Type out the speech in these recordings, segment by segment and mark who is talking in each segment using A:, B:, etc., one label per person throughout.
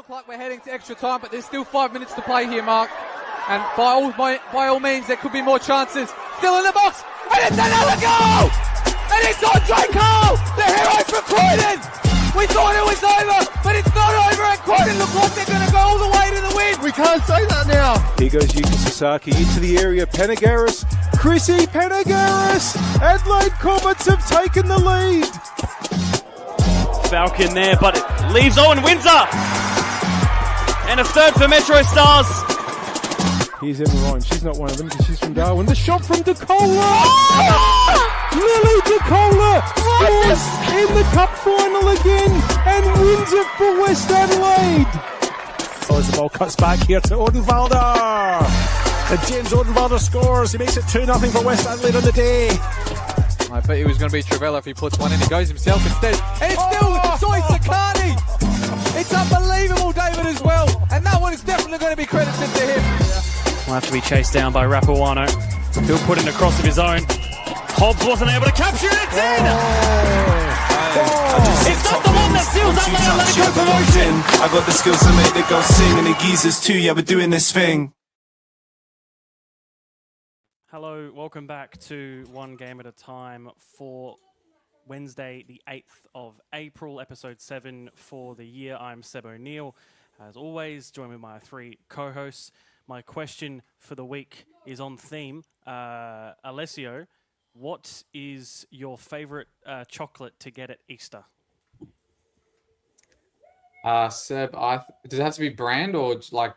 A: Like we're heading to extra time, but there's still 5 minutes to play here, Mark. And by all means, there could be more chances. Still in the box, and it's another goal! And it's Andre Cole, the hero from Croydon! We thought it was over, but it's not over, and Croydon look like they're going to go all the way to the win.
B: We can't say that now. Here goes Yuki Sasaki into the area. Penagaris, Chrissy Penagaris. Adelaide Comets have taken the lead.
C: Falcon there, but it leaves Owen Windsor. And a third for Metro Stars.
B: Here's Emma Ryan. She's not one of them because she's from Darwin. The shot from DeCola. Oh! Lily DeCola scores in the cup final again and wins it for West Adelaide. So as the ball cuts back here to Odenwalder. And James Odenwalder scores. He makes it 2-0 for West Adelaide on the day.
A: I bet he was going to be Travella if he puts one in. He goes himself instead. And it's still Soy Sakani. It's unbelievable, David, as well. And that one is definitely going to be credited to him.
C: Will have to be chased down by Rapuano. He'll put in a cross of his own. Hobbs wasn't able to capture it. It's in! It's not the one that seals up the Atletico promotion.
D: I got the skills to make the girls sing, and the geezers too. Yeah, we're doing this thing.
C: Hello, welcome back to One Game at a Time for Wednesday, the 8th of April, episode 7 for the year. I'm Seb O'Neill. As always, joined with my 3 co-hosts. My question for the week is on theme. Alessio, what is your favourite chocolate to get at Easter?
E: Seb, does it have to be brand or like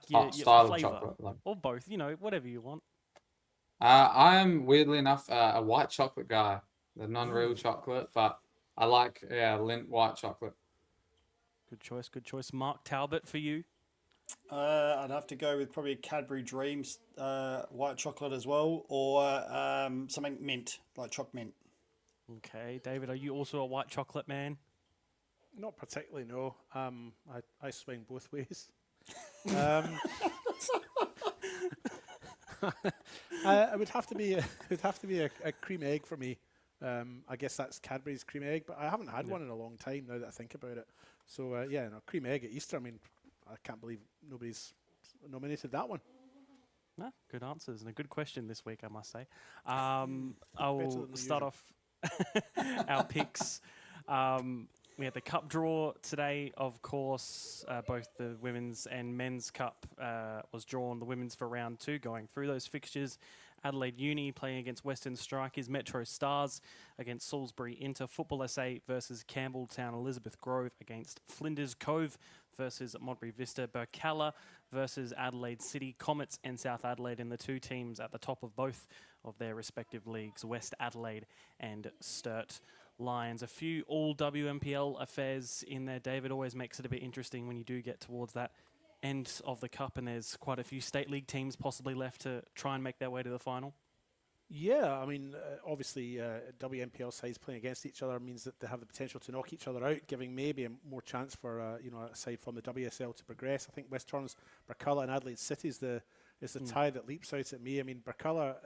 C: your
E: style
C: flavour,
E: of chocolate? Like,
C: or both, whatever you want.
E: I am weirdly enough a white chocolate guy, the non-real chocolate, but I like Lindt white chocolate.
C: Good choice. Mark Talbot for you.
F: I'd have to go with probably Cadbury Dreams white chocolate as well, or something mint, like choc mint.
C: Okay, David, are you also a white chocolate man?
B: Not particularly, no. I swing both ways. It would have to be a cream egg for me. I guess that's Cadbury's cream egg, but I haven't had one in a long time now that I think about it. So cream egg at Easter. I mean, I can't believe nobody's nominated that one.
C: No, good answers and a good question this week, I must say. I will start off our picks. We had the cup draw today, of course. Both the women's and men's cup was drawn. The women's for round 2, going through those fixtures. Adelaide Uni playing against Western Strikers, Metro Stars against Salisbury Inter, Football SA versus Campbelltown, Elizabeth Grove against Flinders Cove versus Modbury Vista, Birkalla versus Adelaide City, Comets and South Adelaide, and the two teams at the top of both of their respective leagues, West Adelaide and Sturt Lions. A few all WMPL affairs in there. David, always makes it a bit interesting when you do get towards that end of the cup and there's quite a few state league teams possibly left to try and make their way to the final.
G: Yeah, I mean, obviously WMPL sides playing against each other means that they have the potential to knock each other out, giving maybe a more chance for aside from the WSL to progress. I think West Torrens, Birkalla and Adelaide City is the tie that leaps out at me. I mean, Birkalla,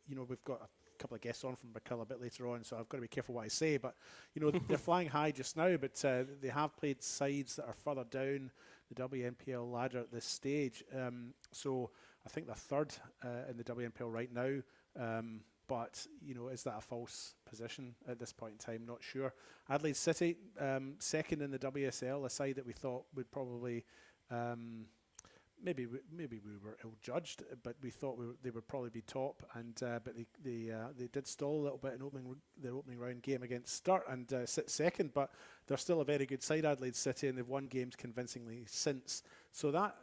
G: we've got a couple of guests on from Birkalla a bit later on, so I've got to be careful what I say, but they're flying high just now, but they have played sides that are further down the WMPL ladder at this stage. So I think they're third in the WMPL right now. But is that a false position at this point in time? Not sure. Adelaide City, second in the WSL, a side that we thought would probably maybe we were ill-judged, but we thought they would probably be top, and but they did stall a little bit in their opening round game against Sturt and sit second, but they're still a very good side, Adelaide City, and they've won games convincingly since. So that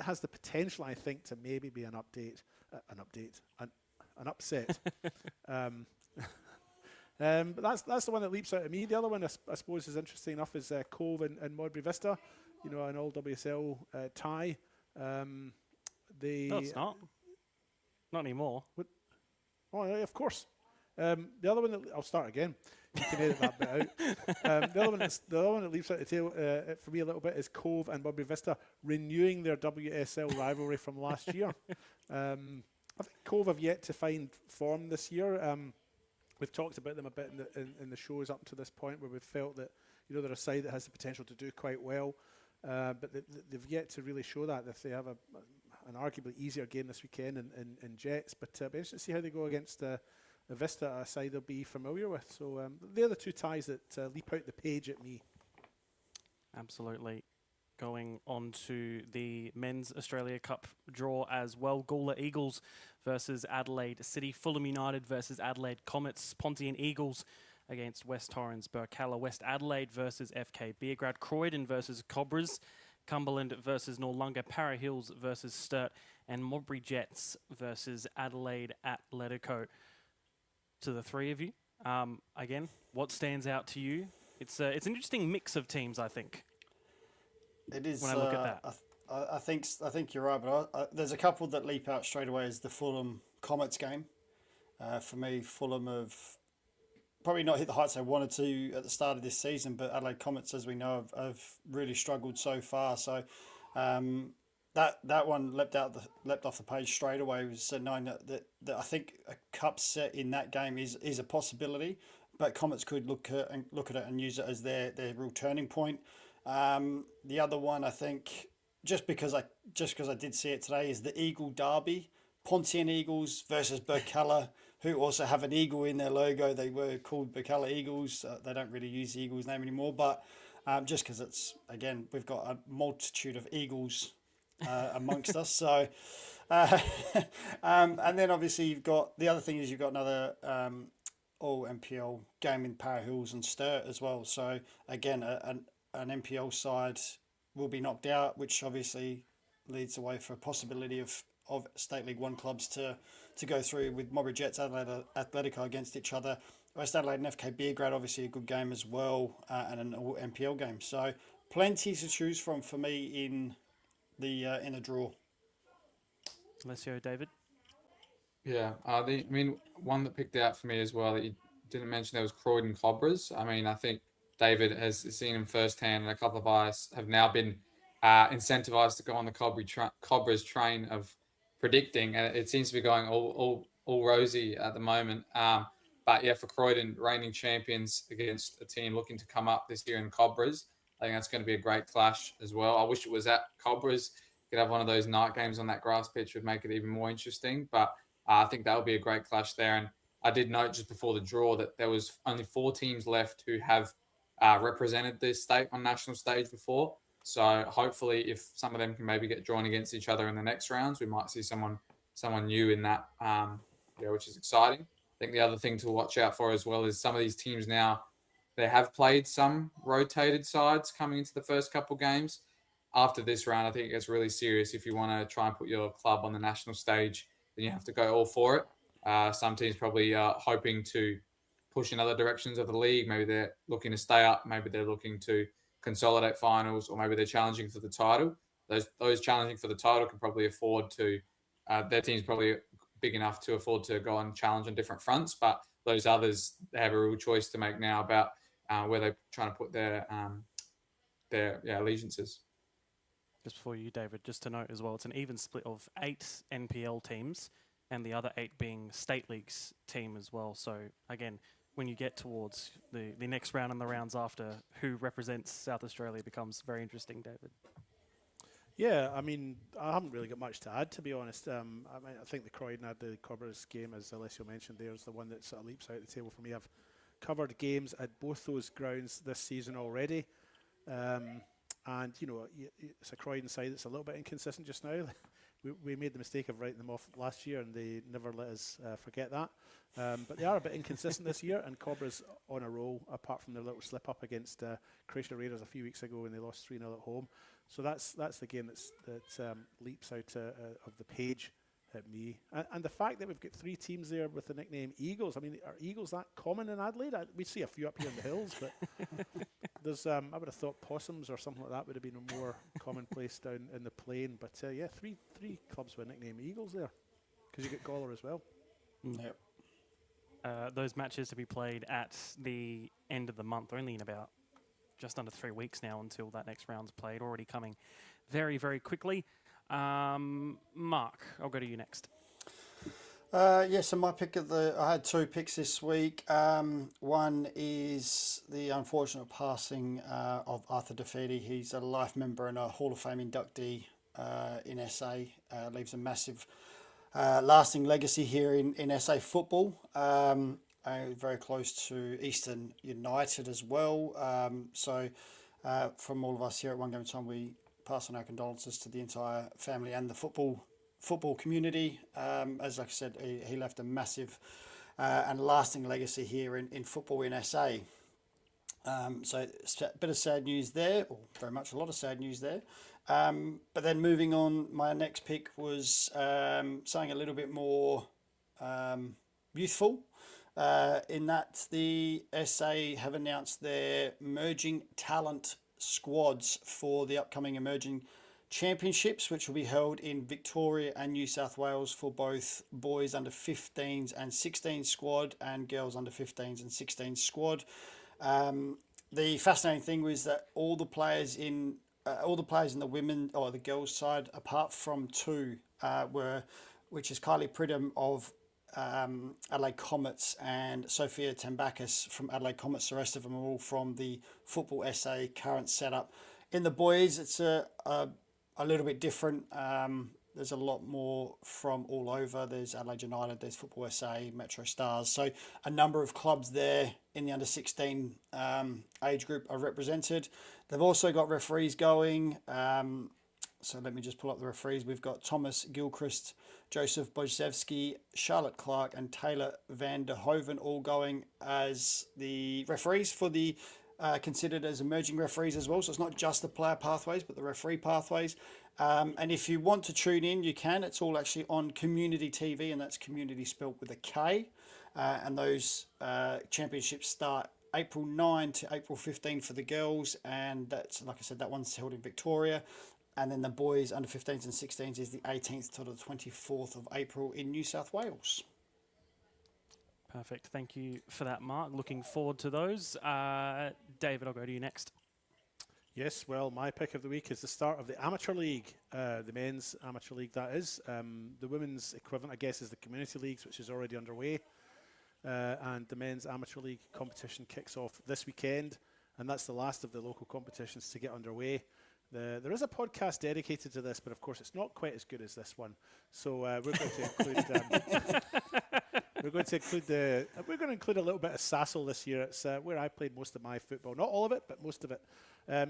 G: has the potential, I think, to maybe be an upset. But that's the one that leaps out at me. The other one, I suppose, is interesting enough, is Cove and Modbury Vista, an all WSL tie.
C: No, it's not. Not anymore.
G: What? Oh, yeah, of course. The other one I'll start again. You can edit that bit out. The other one that leaps out the tail for me a little bit is Cove and Modbury Vista renewing their WSL rivalry from last year. I think Cove have yet to find form this year. We've talked about them a bit in the shows up to this point, where we've felt that they're a side that has the potential to do quite well, but they've yet to really show that. If they have an arguably easier game this weekend in Jets, but it'll be interesting to see how they go against the Vista, a side they'll be familiar with. So they're the two ties that leap out the page at me.
C: Absolutely. Going on to the Men's Australia Cup draw as well. Gawler Eagles versus Adelaide City. Fulham United versus Adelaide Comets. Pontian Eagles against West Torrens. Birkalla. West Adelaide versus FK Beergrad. Croydon versus Cobras. Cumberland versus Noarlunga. Para Hills versus Sturt. And Modbury Jets versus Adelaide Atletico. To the three of you, again, what stands out to you? It's an interesting mix of teams, I think.
F: It is.
C: When I look at that,
F: I think you're right, but there's a couple that leap out straight away. Is the Fulham Comets game? For me, Fulham have probably not hit the heights they wanted to at the start of this season, but Adelaide Comets, as we know, have really struggled so far. So that one leapt off the page straight away. Was knowing that I think a cup set in that game is a possibility, but Comets could look at it and use it as their real turning point. The other one, I think, just because I did see it today, is the Eagle Derby. Pontian Eagles versus Birkalla, who also have an eagle in their logo. They were called Birkalla Eagles. They don't really use the Eagles name anymore, but just because it's, again, we've got a multitude of Eagles amongst us. So, and then obviously you've got, the other thing is you've got another all NPL game in Para Hills and Sturt as well. So again, an NPL side will be knocked out, which obviously leads the way for a possibility of State League 1 clubs to go through, with Modbury Jets, Adelaide Atletico against each other. West Adelaide and FK Beergrad, obviously a good game as well, and an all NPL game. So plenty to choose from for me in the draw.
C: Alessio, David?
E: Yeah, one that picked out for me as well that you didn't mention, there was Croydon Cobras. I think David has seen him firsthand, and a couple of us have now been incentivized to go on the Cobras train of predicting, and it seems to be going all rosy at the moment. But yeah, for Croydon, reigning champions against a team looking to come up this year in Cobras, I think that's going to be a great clash as well. I wish it was at Cobras. You could have one of those night games on that grass pitch, would make it even more interesting. But I think that would be a great clash there. And I did note just before the draw that there was only 4 teams left who have represented this state on national stage before. So hopefully, if some of them can maybe get drawn against each other in the next rounds, we might see someone new in that, which is exciting. I think the other thing to watch out for as well is some of these teams now, they have played some rotated sides coming into the first couple games. After this round, I think it gets really serious. If you want to try and put your club on the national stage, then you have to go all for it. Some teams probably are hoping to push in other directions of the league. Maybe they're looking to stay up. Maybe they're looking to consolidate finals, or maybe they're challenging for the title. Those challenging for the title can probably afford to, their team's probably big enough to afford to go and challenge on different fronts. But those others, they have a real choice to make now about where they're trying to put their allegiances.
C: Just before you, David, just to note as well, it's an even split of 8 NPL teams and the other 8 being state leagues team as well. So again, when you get towards the next round and the rounds after, who represents South Australia becomes very interesting, David.
G: Yeah, I mean, I haven't really got much to add, to be honest. I think the Croydon had the Cobras game, as Alessio mentioned there, is the one that sort of leaps out the table for me. I've covered games at both those grounds this season already. And, it's a Croydon side that's a little bit inconsistent just now. We made the mistake of writing them off last year, and they never let us forget that. But they are a bit inconsistent this year, and Cobra's on a roll, apart from their little slip-up against Croatia Raiders a few weeks ago when they lost 3-0 at home. So that's the game that leaps out of the page at me. And the fact that we've got 3 teams there with the nickname Eagles. I mean, are Eagles that common in Adelaide? We see a few up here in the hills, but there's I would have thought possums or something like that would have been a more commonplace down in the plain. But yeah, three clubs with nickname Eagles there, because you get Gawler as well.
F: Yep.
C: Those matches to be played at the end of the month, only in about just under 3 weeks now until that next round's played, already coming very, very quickly. Mark, I'll go to you next.
F: So my pick I had 2 picks this week. One is the unfortunate passing of Arthur DeFetti. He's a life member and a Hall of Fame inductee in SA. Leaves a massive lasting legacy here in SA football. Very close to Eastern United as well. So from all of us here at One Game at a Time, we pass on our condolences to the entire family and the football community. As like I said, he left a massive and lasting legacy here in football in SA. So a bit of sad news there, or very much a lot of sad news there. But then moving on, my next pick was something a little bit more youthful, in that the SA have announced their merging talent squads for the upcoming emerging championships, which will be held in Victoria and New South Wales for both boys under 15s and 16 squad and girls under 15s and 16 squad. The fascinating thing was that all the players in the women or the girls side, apart from 2, which is Kylie Pridham of Adelaide Comets and Sophia Tambakis from Adelaide Comets. The rest of them are all from the Football SA current setup. In the boys, it's a little bit different. There's a lot more from all over. There's Adelaide United, there's Football SA, Metro Stars. So a number of clubs there in the under 16 age group are represented. They've also got referees going. So let me just pull up the referees. We've got Thomas Gilchrist, Joseph Bojzewski, Charlotte Clark and Taylor van der Hoven all going as the referees for the considered as emerging referees as well. So it's not just the player pathways, but the referee pathways. And if you want to tune in, you can. It's all actually on Community TV, and that's community spelled with a K. And those championships start April 9 to April 15 for the girls. And that's, like I said, that one's held in Victoria. And then the boys under 15s and 16s is the 18th to the 24th of April in New South Wales.
C: Perfect. Thank you for that, Mark. Looking forward to those. David, I'll go to you next.
G: Yes, well, my pick of the week is the start of the Amateur League, the men's Amateur League, that is. The women's equivalent, I guess, is the Community Leagues, which is already underway. And the men's Amateur League competition kicks off this weekend, and that's the last of the local competitions to get underway. There is a podcast dedicated to this, but of course it's not quite as good as this one. So we're going to include We're going to include a little bit of Sassel this year. It's where I played most of my football. Not all of it, but most of it.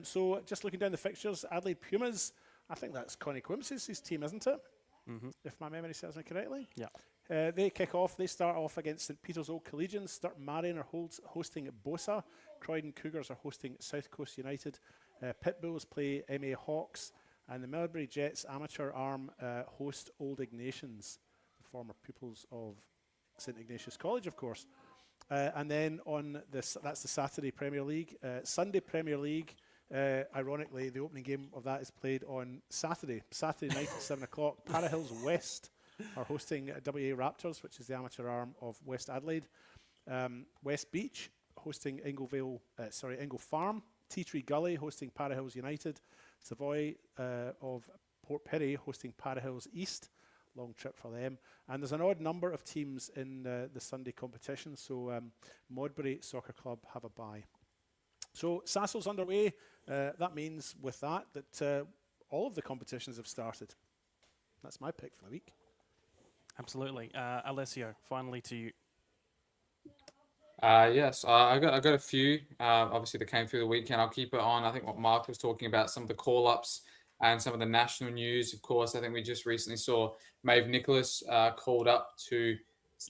G: So just looking down the fixtures, Adelaide Pumas, I think that's Connie Quims's team, isn't it?
C: Mm-hmm.
G: If my memory serves me correctly.
C: Yeah.
G: They kick off. They start off against St Peter's Old Collegians. Sturton Marion are hosting Bosa. Croydon Cougars are hosting South Coast United. Pitbulls play MA Hawks. And the Millbury Jets amateur arm host Old Ignatians, the former pupils of St Ignatius College, of course. And then on this, that's the Saturday Premier League. Sunday Premier League, ironically, the opening game of that is played on Saturday night at 7 o'clock. Para Hills West are hosting WA Raptors, which is the amateur arm of West Adelaide. West Beach hosting Ingle Farm. Tea Tree Gully hosting Para Hills United. Savoy of Port Pirie hosting Para Hills East. Long trip for them. And there's an odd number of teams in the Sunday competition. So Modbury Soccer Club have a bye. So Sassel's underway. That means with that all of the competitions have started. That's my pick for the week.
C: Absolutely. Alessio, finally to you.
E: Yes, I got a few. Obviously, that came through the weekend. I'll keep it on. I think what Mark was talking about, some of the call-ups and some of the national news. Of course, I think we just recently saw Maeve Nicholas called up to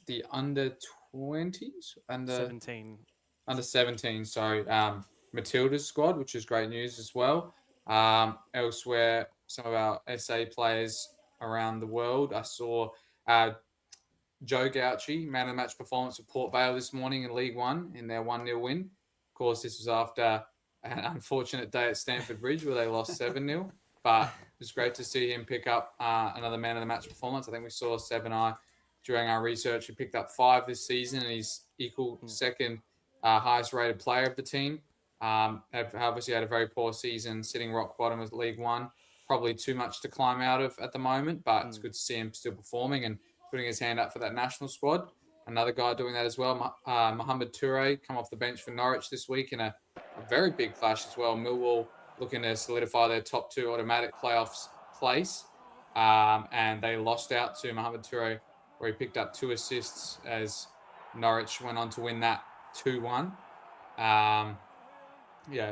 E: the under-20s, under-17. Sorry, Matilda's squad, which is great news as well. Elsewhere, some of our SA players around the world. I saw Joe Gauchi, man of the match performance for Port Vale this morning in League One in their 1-0 win. Of course, this was after an unfortunate day at Stamford Bridge where they lost 7-0. But it was great to see him pick up another man of the match performance. I think we saw Seb and I during our research. He picked up 5 this season and he's equal second highest rated player of the team. Obviously had a very poor season, sitting rock bottom of League One. Probably too much to climb out of at the moment, but it's good to see him still performing and putting his hand up for that national squad. Another guy doing that as well, Mohamed Toure, come off the bench for Norwich this week in a very big clash as well. Millwall looking to solidify their top 2 automatic playoffs place. And they lost out to Mohamed Toure, where he picked up 2 assists as Norwich went on to win that 2-1.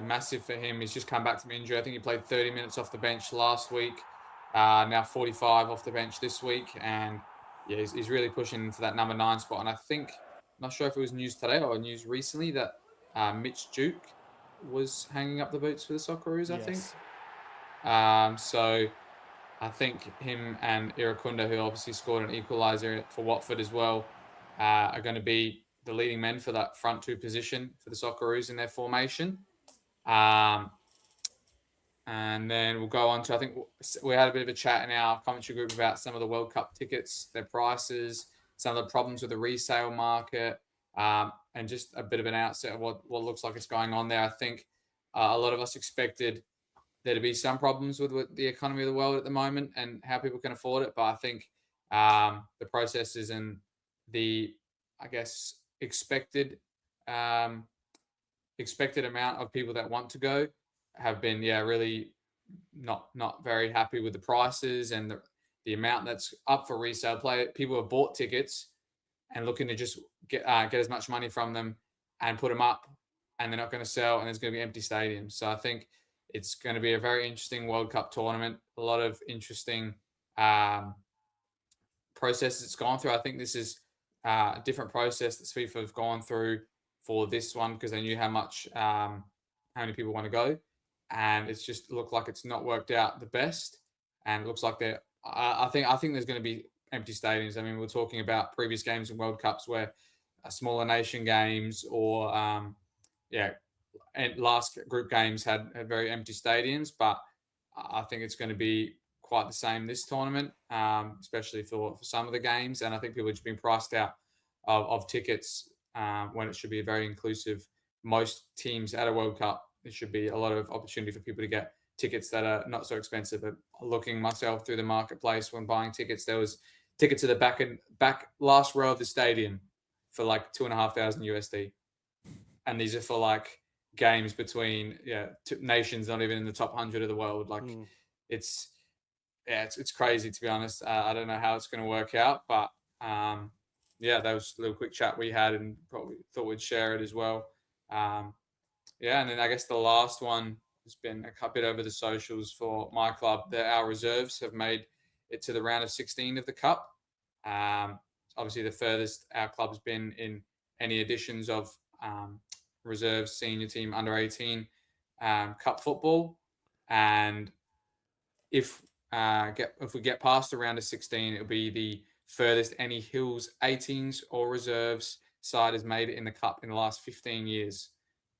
E: Massive for him. He's just come back from injury. I think he played 30 minutes off the bench last week. Now 45 off the bench this week. And yeah, he's really pushing for that number 9 spot. And I think, I'm not sure if it was news today or news recently, that Mitch Duke was hanging up the boots for the Socceroos, I think. So I think him and Irakunda, who obviously scored an equaliser for Watford as well, are going to be the leading men for that front 2 position for the Socceroos in their formation. And then we'll go on to, I think we had a bit of a chat in our commentary group about some of the World Cup tickets, their prices, some of the problems with the resale market, and just a bit of an outset of what looks like is going on there. I think a lot of us expected there to be some problems with the economy of the world at the moment and how people can afford it. But I think the processes and the, I guess, expected amount of people that want to go have been, really not very happy with the prices and the amount that's up for resale. People have bought tickets and looking to just get as much money from them and put them up, and they're not going to sell, and there's going to be empty stadiums. So I think it's going to be a very interesting World Cup tournament. A lot of interesting processes it's gone through. I think this is a different process that FIFA have gone through for this one because they knew how many people want to go, and it's just looked like it's not worked out the best. And it looks like I think there's going to be empty stadiums. I mean, we're talking about previous games in World Cups where smaller nation games or and last group games had very empty stadiums, but I think it's going to be quite the same this tournament, especially for some of the games. And I think people have just been priced out of tickets when it should be a very inclusive. Most teams at a World Cup, there should be a lot of opportunity for people to get tickets that are not so expensive. But looking myself through the marketplace when buying tickets, there was tickets to the back last row of the stadium for like $2,500 USD, and these are for like games between nations not even in the top 100 of the world. Like it's crazy, to be honest. I don't know how it's going to work out, but yeah, that was a little quick chat we had, and probably thought we'd share it as well. Yeah, and then I guess the last one has been a bit over the socials for my club. That our reserves have made it to the round of 16 of the Cup. Obviously, the furthest our club's been in any editions of reserves, senior team, under 18 Cup football. And if we get past the round of 16, it'll be the furthest any Hills 18s or reserves side has made it in the Cup in the last 15 years.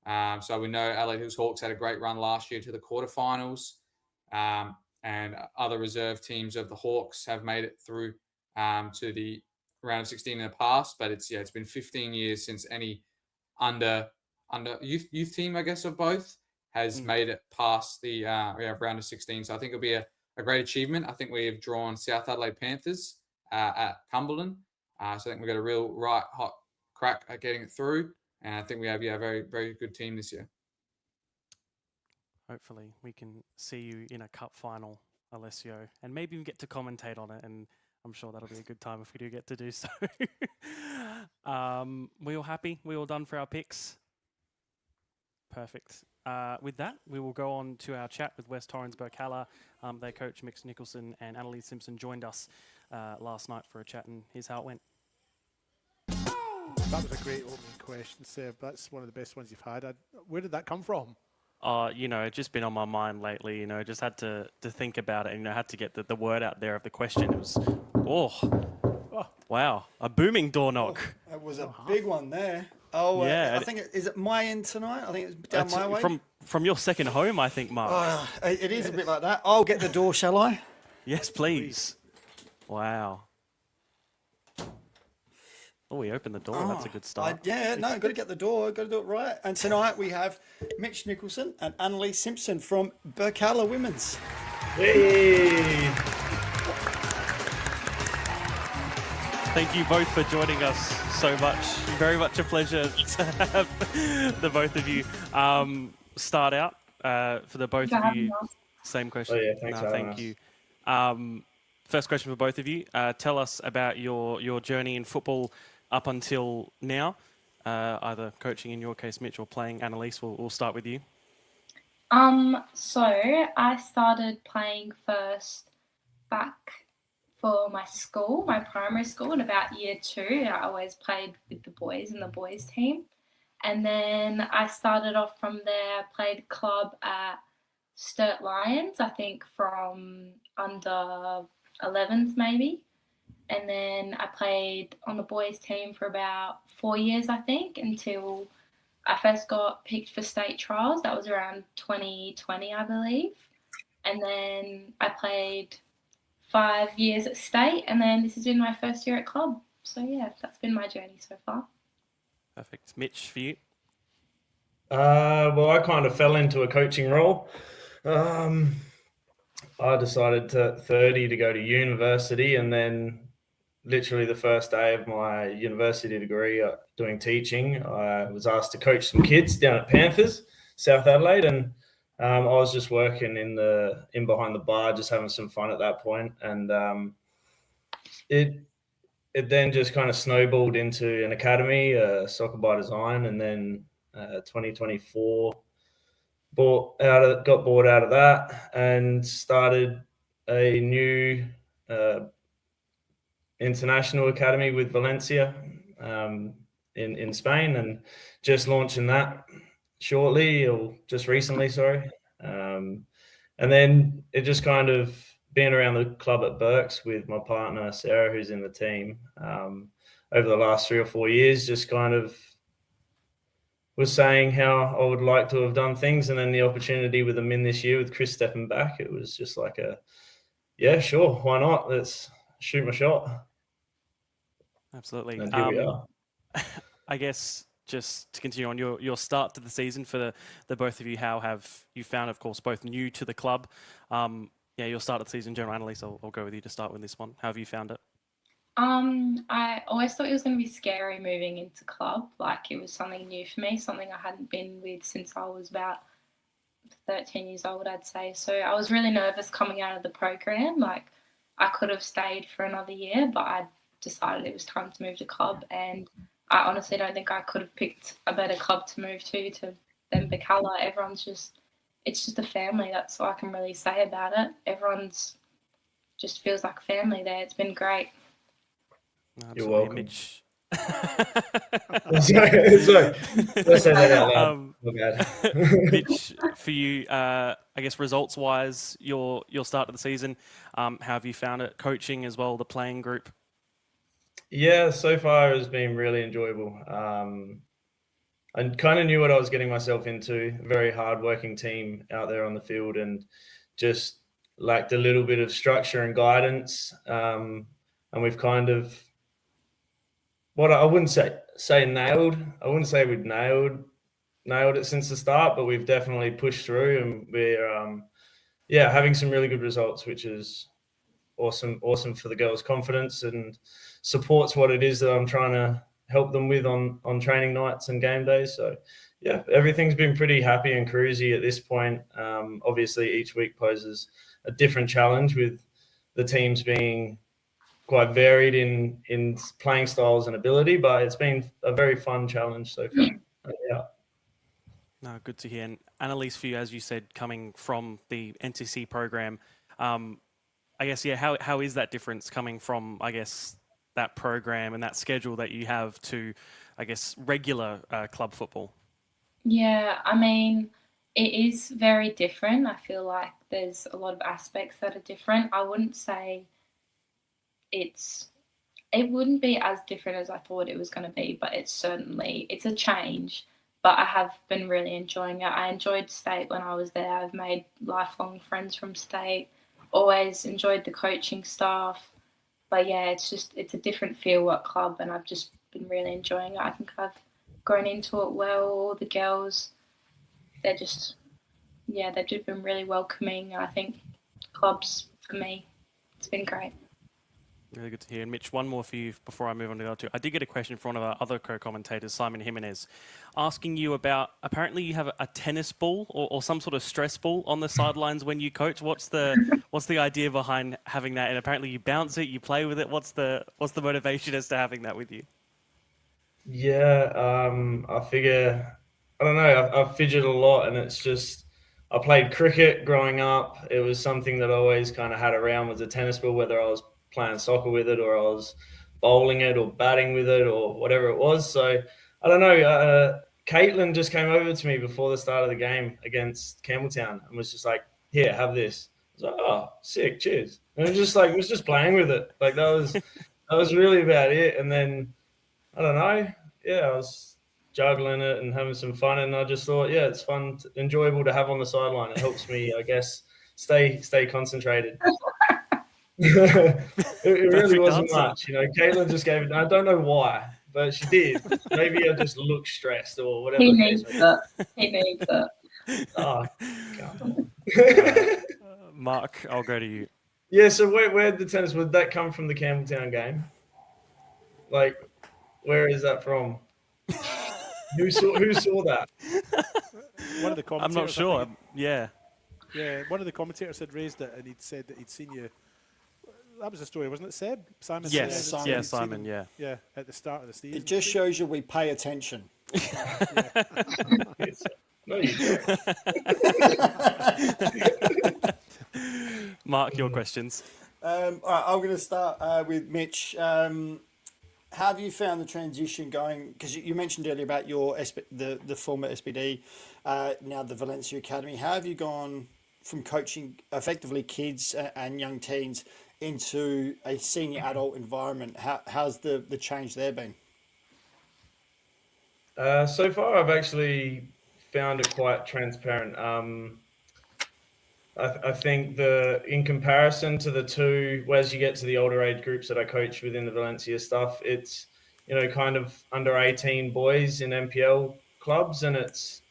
E: So we know Adelaide Hills Hawks had a great run last year to the quarterfinals, and other reserve teams of the Hawks have made it through to the round of 16 in the past. But it's been 15 years since any under youth team, I guess, of both has made it past the round of 16. So I think it'll be a great achievement. I think we have drawn South Adelaide Panthers at Cumberland. So I think we've got a real hot crack at getting it through. And I think we have a very, very good team this year.
C: Hopefully we can see you in a cup final, Alessio, and maybe even get to commentate on it. And I'm sure that'll be a good time if we do get to do so. We all happy? We all done for our picks? Perfect. With that, we will go on to our chat with West Torrens Birkalla. Their coach, Mitch Nicholson, and Annalise Simpson joined us last night for a chat, and here's how it went.
G: That was a great opening question, Seb. That's one of the best ones you've had. Where did that come from?
C: It's just been on my mind lately, just had to think about it, and had to get the word out there of the question. It was, wow, a booming door knock.
F: It was a big one there. Oh, yeah. I think is it my end tonight? I think it's down my way.
C: From your second home, I think, Mark.
F: It is a bit like that. I'll get the door, shall I?
C: Yes, please. Wow. Oh, we opened the door. That's a good start.
F: Got to get the door. Got to do it right. And tonight we have Mitch Nicholson and Annalise Simpson from Birkalla Women's.
H: Hey!
C: Thank you both for joining us so much. Very much a pleasure to have the both of you start out. For the both of you, same question.
H: Oh, yeah, thanks for having
C: thank you. First question for both of you. Tell us about your journey in football up until now, either coaching in your case, Mitch, or playing. Annalise, we'll start with you.
I: So I started playing first back for my school, my primary school, in about year 2. I always played with the boys in the boys team. And then I started off from there, played club at Sturt Lions, I think from under 11s maybe. And then I played on the boys team for about 4 years, I think, until I first got picked for state trials. That was around 2020, I believe. And then I played 5 years at state, and then this has been my first year at club. So yeah, that's been my journey so far.
C: Perfect. Mitch, for you?
H: Well, I kind of fell into a coaching role. I decided at 30 to go to university, and then literally the first day of my university degree doing teaching, I was asked to coach some kids down at Panthers, South Adelaide, and I was just working in behind the bar, just having some fun at that point. And it then just kind of snowballed into an academy, Soccer by Design, and then 2024 got bored out of that and started a new international academy with Valencia in Spain, and just launching that shortly, or just recently, sorry. And then it just kind of being around the club at Berks with my partner, Sarah, who's in the team, over the last 3 or 4 years, just kind of was saying how I would like to have done things. And then the opportunity with them in this year with Chris stepping back, it was just like yeah, sure, why not? Let's shoot my shot.
C: Absolutely.
H: And here we are.
C: I guess just to continue on your start to the season for the both of you, how have you found, of course, both new to the club? Your start of the season, General Annalise, I'll go with you to start with this one. How have you found it?
I: I always thought it was going to be scary moving into club. Like, it was something new for me, something I hadn't been with since I was about 13 years old, I'd say. So I was really nervous coming out of the program. Like, I could have stayed for another year, but I decided it was time to move to club, and I honestly don't think I could have picked a better club to move to than Birkalla. It's just a family. That's all I can really say about it. Everyone's just feels like family there. It's been great.
H: You're welcome.
C: Mitch.
H: Sorry. Let's say that out loud.
C: Mitch, for you, I guess results-wise, your start of the season, how have you found it? Coaching as well, the playing group?
H: Yeah, so far it's been really enjoyable. I kind of knew what I was getting myself into. A very hard-working team out there on the field, and just lacked a little bit of structure and guidance. And we've kind of, what I wouldn't say nailed. I wouldn't say we've nailed it since the start, but we've definitely pushed through, and we're having some really good results, which is awesome for the girls' confidence and supports what it is that I'm trying to help them with on training nights and game days. So yeah, everything's been pretty happy and cruisy at this point. Obviously each week poses a different challenge, with the teams being quite varied in playing styles and ability, but it's been a very fun challenge so far. Yeah.
C: No, good to hear. And Annalise, for you, as you said, coming from the NCC program, I guess, how is that difference coming from, I guess, that program and that schedule that you have to, I guess, regular club football?
I: Yeah, I mean, it is very different. I feel like there's a lot of aspects that are different. I wouldn't say it wouldn't be as different as I thought it was going to be, but it's a change. But I have been really enjoying it. I enjoyed State when I was there. I've made lifelong friends from State. Always enjoyed the coaching staff. But yeah, it's a different feel at club, and I've just been really enjoying it. I think I've grown into it well. All the girls, they've just been really welcoming. And I think clubs, for me, it's been great.
C: Really good to hear. And Mitch, one more for you before I move on to the other two. I did get a question from one of our other co-commentators, Simon Jimenez, asking you about, apparently you have a tennis ball or some sort of stress ball on the sidelines when you coach. What's the idea behind having that? And apparently you bounce it, you play with it. What's the motivation as to having that with you?
H: Yeah, I figure, I don't know, I've fidgeted a lot, and it's just, I played cricket growing up. It was something that I always kind of had around, was a tennis ball, whether I was playing soccer with it or I was bowling it or batting with it or whatever it was. So I don't know. Caitlin just came over to me before the start of the game against Campbelltown and was just like, "Here, have this." I was like, "Oh, sick, cheers." And it was just playing with it. Like that was really about it. And then I don't know. Yeah, I was juggling it and having some fun, and I just thought, yeah, it's fun, enjoyable to have on the sideline. It helps me, I guess, stay concentrated. it really wasn't
C: answer.
H: much, Caitlin just gave it. I don't know why, but she did. Maybe I just looked stressed or whatever.
I: He needs it. He needs it.
H: Oh, God.
C: Mark, I'll go to you.
H: Yeah. So where did the tennis? Would that come from the Campbelltown game? Like, where is that from? Who saw that?
G: One of the commentators.
C: I'm not sure. Yeah.
G: Yeah, one of the commentators had raised it, and he'd said that he'd seen you. That was the story, wasn't it, Seb? Simon.
C: Yes.
G: Said
C: Yeah, Simon. Yeah.
G: Yeah, at the start of the season.
F: It just shows you we pay attention.
H: No, you don't.
C: Mark, your questions.
F: All right, I'm going to start with Mitch. How have you found the transition going? Because you mentioned earlier about your the former SBD, now the Valencia Academy. How have you gone from coaching effectively kids and young teens into a senior adult environment? How's the change there been?
H: So far, I've actually found it quite transparent. I think in comparison to the two, as you get to the older age groups that I coach within the Valencia stuff, it's, kind of under 18 boys in NPL clubs, and it's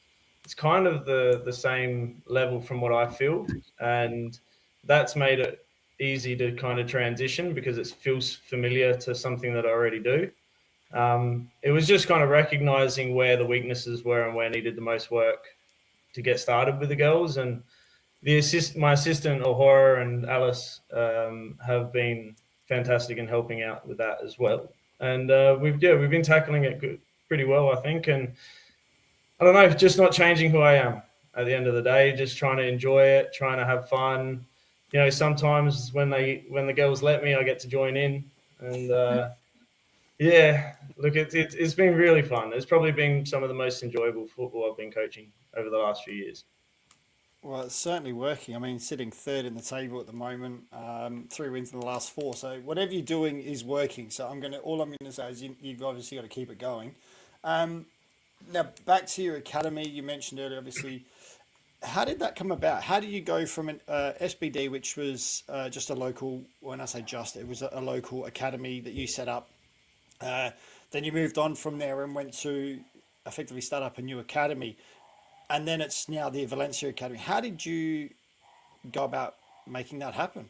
H: kind of the same level from what I feel. And that's made it easy to kind of transition because it feels familiar to something that I already do. It was just kind of recognizing where the weaknesses were and where needed the most work to get started with the girls. And my assistant, O'Hara and Alice, have been fantastic in helping out with that as well. And we've been tackling it pretty well, I think. And I don't know, just not changing who I am at the end of the day, just trying to enjoy it, trying to have fun. You know, sometimes when the girls let me, I get to join in. And yeah, look, it's been really fun. It's probably been some of the most enjoyable football I've been coaching over the last few years.
F: Well, it's certainly working. I mean, sitting third in the table at the moment, 3 wins in the last 4. So whatever you're doing is working. So all I'm gonna say is you've obviously got to keep it going. Now back to your academy. You mentioned earlier, obviously. How did that come about? How do you go from an SBD, which was just a local? When I say just, it was a local academy that you set up. Then you moved on from there and went to effectively start up a new academy. And then it's now the Valencia Academy. How did you go about making that happen?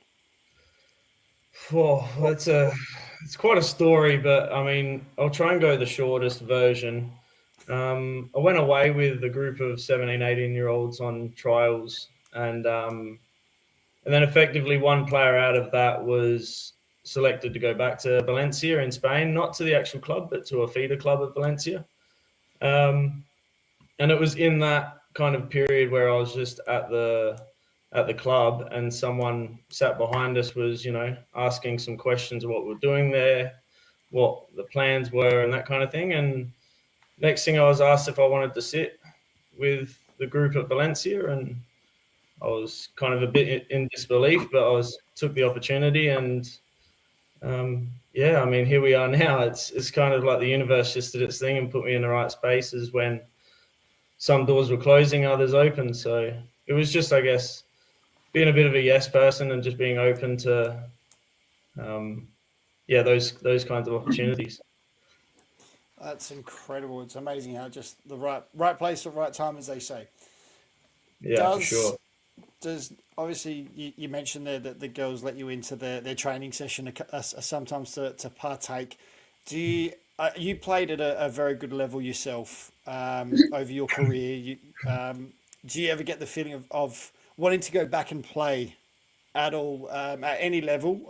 H: Oh, it's quite a story, but I mean, I'll try and go the shortest version. I went away with a group of 17, 18-year-olds on trials, and then effectively one player out of that was selected to go back to Valencia in Spain, not to the actual club, but to a feeder club at Valencia. And it was in that kind of period where I was just at the club, and someone sat behind us was, asking some questions of what we're doing there, what the plans were, and that kind of thing. And next thing I was asked if I wanted to sit with the group at Valencia, and I was kind of a bit in disbelief, but took the opportunity, and yeah, I mean, here we are now. It's kind of like the universe just did its thing and put me in the right spaces when some doors were closing, others open. So it was just, I guess, being a bit of a yes person and just being open to, those kinds of opportunities.
F: That's incredible. It's amazing how just the right place at the right time, as they say.
H: Yeah, for sure.
F: Does obviously you mentioned there that the girls let you into their training session sometimes to partake. You played at a very good level yourself over your career. Do you ever get the feeling of wanting to go back and play at all at any level,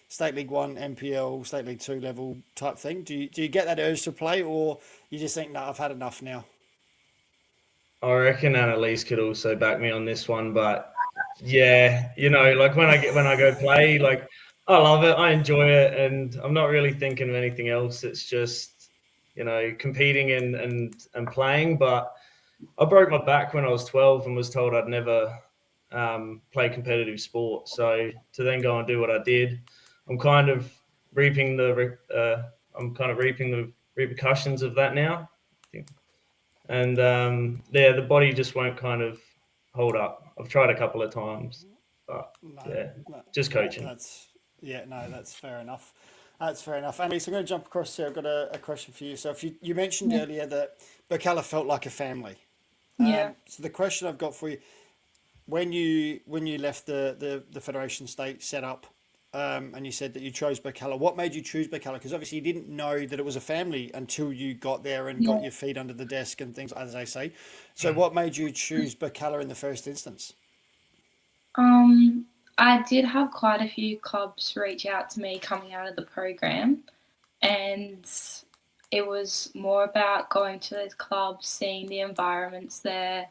F: State League 1, NPL, State League 2 level type thing? Do you get that urge to play, or you just think, no, I've had enough now?
H: I reckon Annalise could also back me on this one, but yeah, like when I go play, like I love it, I enjoy it, and I'm not really thinking of anything else. It's just, competing and playing. But I broke my back when I was 12 and was told I'd never play competitive sport. So to then go and do what I did, I'm kind of reaping the repercussions of that now. And the body just won't kind of hold up. I've tried a couple of times, but just coaching.
F: That's fair enough. That's fair enough. Annalise, I'm going to jump across here. I've got a question for you. So if you mentioned earlier that Birkalla felt like a family.
I: Yeah.
F: So the question I've got for you, when you left the Federation State setup, and you said that you chose Birkalla, what made you choose Birkalla? Because obviously you didn't know that it was a family until you got there and got your feet under the desk and things, as they say. So what made you choose Birkalla in the first instance?
I: I did have quite a few clubs reach out to me coming out of the program, and it was more about going to those clubs, seeing the environments there.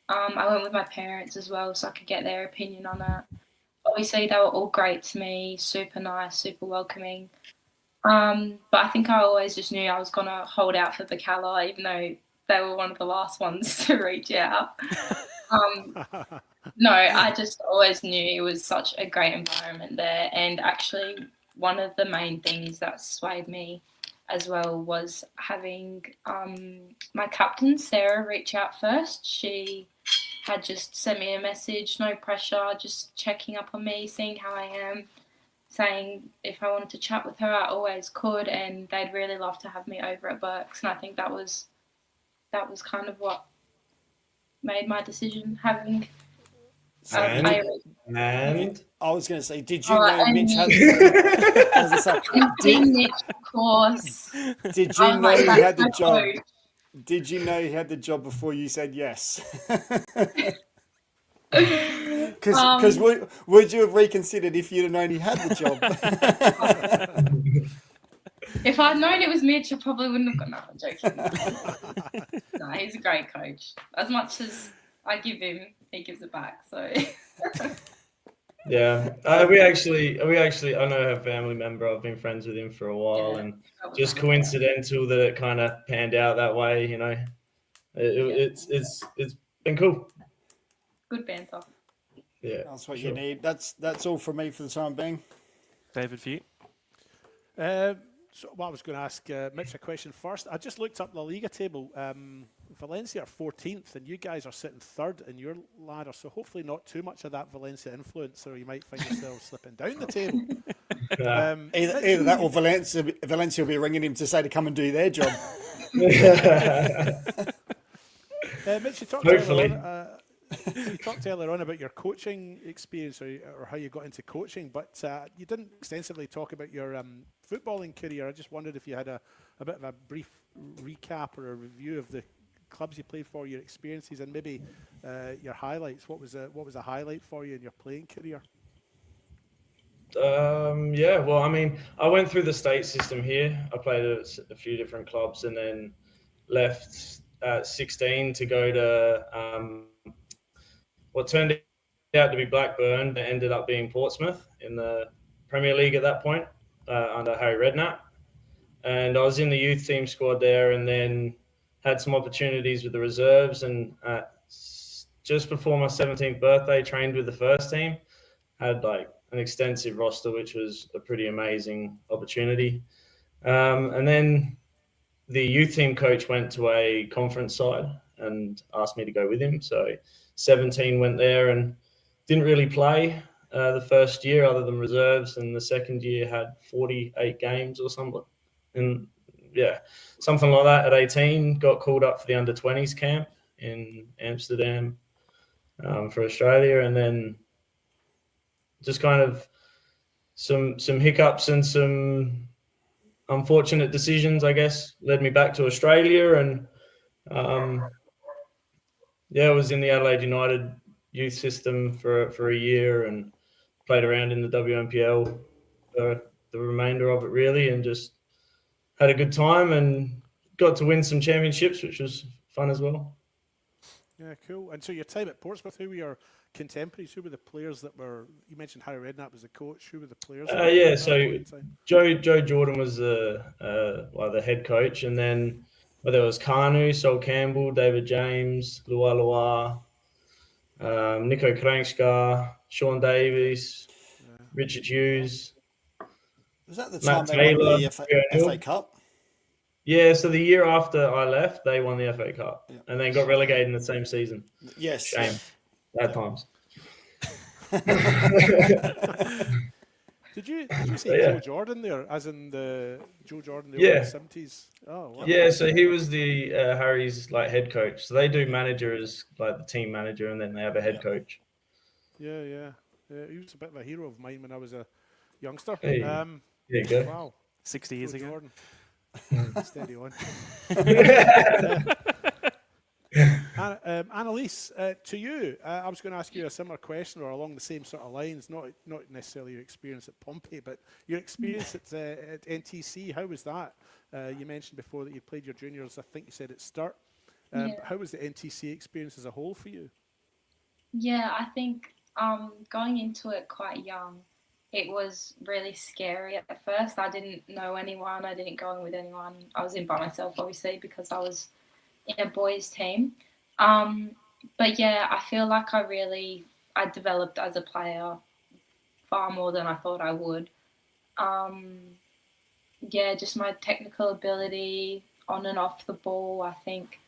I: I went with my parents as well, so I could get their opinion on it. Obviously, they were all great to me, super nice, super welcoming. But I think I always just knew I was going to hold out for Birkalla, even though they were one of the last ones to reach out. No, I just always knew it was such a great environment there. And actually, one of the main things that swayed me as well was having my captain, Sarah, reach out first. She had just sent me a message, no pressure, just checking up on me, seeing how I am, saying if I wanted to chat with her, I always could, and they'd really love to have me over at Berks. And I think that was kind of what made my decision, having.
H: And
F: I was going to say, did you know Mitch had?
I: Mitch, of course.
F: Did you know he had the job? Did you know he had the job before you said yes? Because would you have reconsidered if you'd have known he had the job?
I: If I'd known it was Mitch, I probably wouldn't have got. No, I'm joking. No, he's a great coach. As much as I give him, he gives it back. So.
H: Yeah, we actually, I know her family member. I've been friends with him for a while, and just coincidental that it kind of panned out that way. You know, it's been cool.
I: Good banter.
H: Yeah,
F: that's what you need. That's all from me for the time being.
C: David, for you.
G: So, I was going to ask Mitch a question first. I just looked up the Liga table. Valencia are 14th, and you guys are sitting third in your ladder. So hopefully not too much of that Valencia influence, or you might find yourself slipping down the table.
F: Either that or Valencia will be ringing him to say to come and do their job.
G: Mitch, you talked earlier on about your coaching experience or how you got into coaching, but you didn't extensively talk about your footballing career. I just wondered if you had a bit of a brief recap or a review of the clubs you played for, your experiences, and maybe your highlights. What was a highlight for you in your playing career?
H: Yeah, well, I mean, I went through the state system here. I played at a few different clubs and then left at 16 to go to what turned out to be Blackburn, but ended up being Portsmouth in the Premier League at that point under Harry Redknapp. And I was in the youth team squad there, and then had some opportunities with the reserves. And just before my 17th birthday, trained with the first team. Had like an extensive roster, which was a pretty amazing opportunity. And then the youth team coach went to a conference side and asked me to go with him. So 17 went there and didn't really play the first year other than reserves, and the second year had 48 games or something. And yeah, something like that at 18. Got called up for the under-20s camp in Amsterdam for Australia, and then just kind of some hiccups and some unfortunate decisions, I guess, led me back to Australia. And I was in the Adelaide United youth system for a year and played around in the WMPL for the remainder of it, really, and just had a good time and got to win some championships, which was fun as well.
G: Yeah, cool. And so your time at Portsmouth, who were your contemporaries? Who were the players that were? You mentioned Harry Redknapp was the coach. Who were the players?
H: So Joe Jordan was the head coach, and then there was Kanu, Sol Campbell, David James, Lua, Nico Kranjčar, Sean Davies, Richard Hughes.
F: Was that the
H: Matt
F: time
H: Taylor,
F: they won the FA Cup?
H: Yeah, so the year after I left, they won the FA Cup and then got relegated in the same season.
F: Yes.
H: Shame. Bad times.
G: Did you say Joe Jordan there, as in the Joe Jordan in the 70s? Oh, wow.
H: Yeah, so he was the Harry's head coach. So they do manager as the team manager, and then they have a head coach.
G: Yeah. He was a bit of a hero of mine when I was a youngster.
H: Hey, there you go.
G: Wow.
C: 60 years ago.
G: Jordan. Steady on. Annalise, to you, I was going to ask you a similar question or along the same sort of lines, not necessarily your experience at Pompey, but your experience at NTC. How was that? You mentioned before that you played your juniors, I think you said at Sturt. How was the NTC experience as a whole for you?
I: Yeah, I think going into it quite young, it was really scary at first. I didn't know anyone. I didn't go in with anyone. I was in by myself, obviously, because I was in a boys' team. But yeah, I feel like I developed as a player far more than I thought I would. Just my technical ability on and off the ball, I think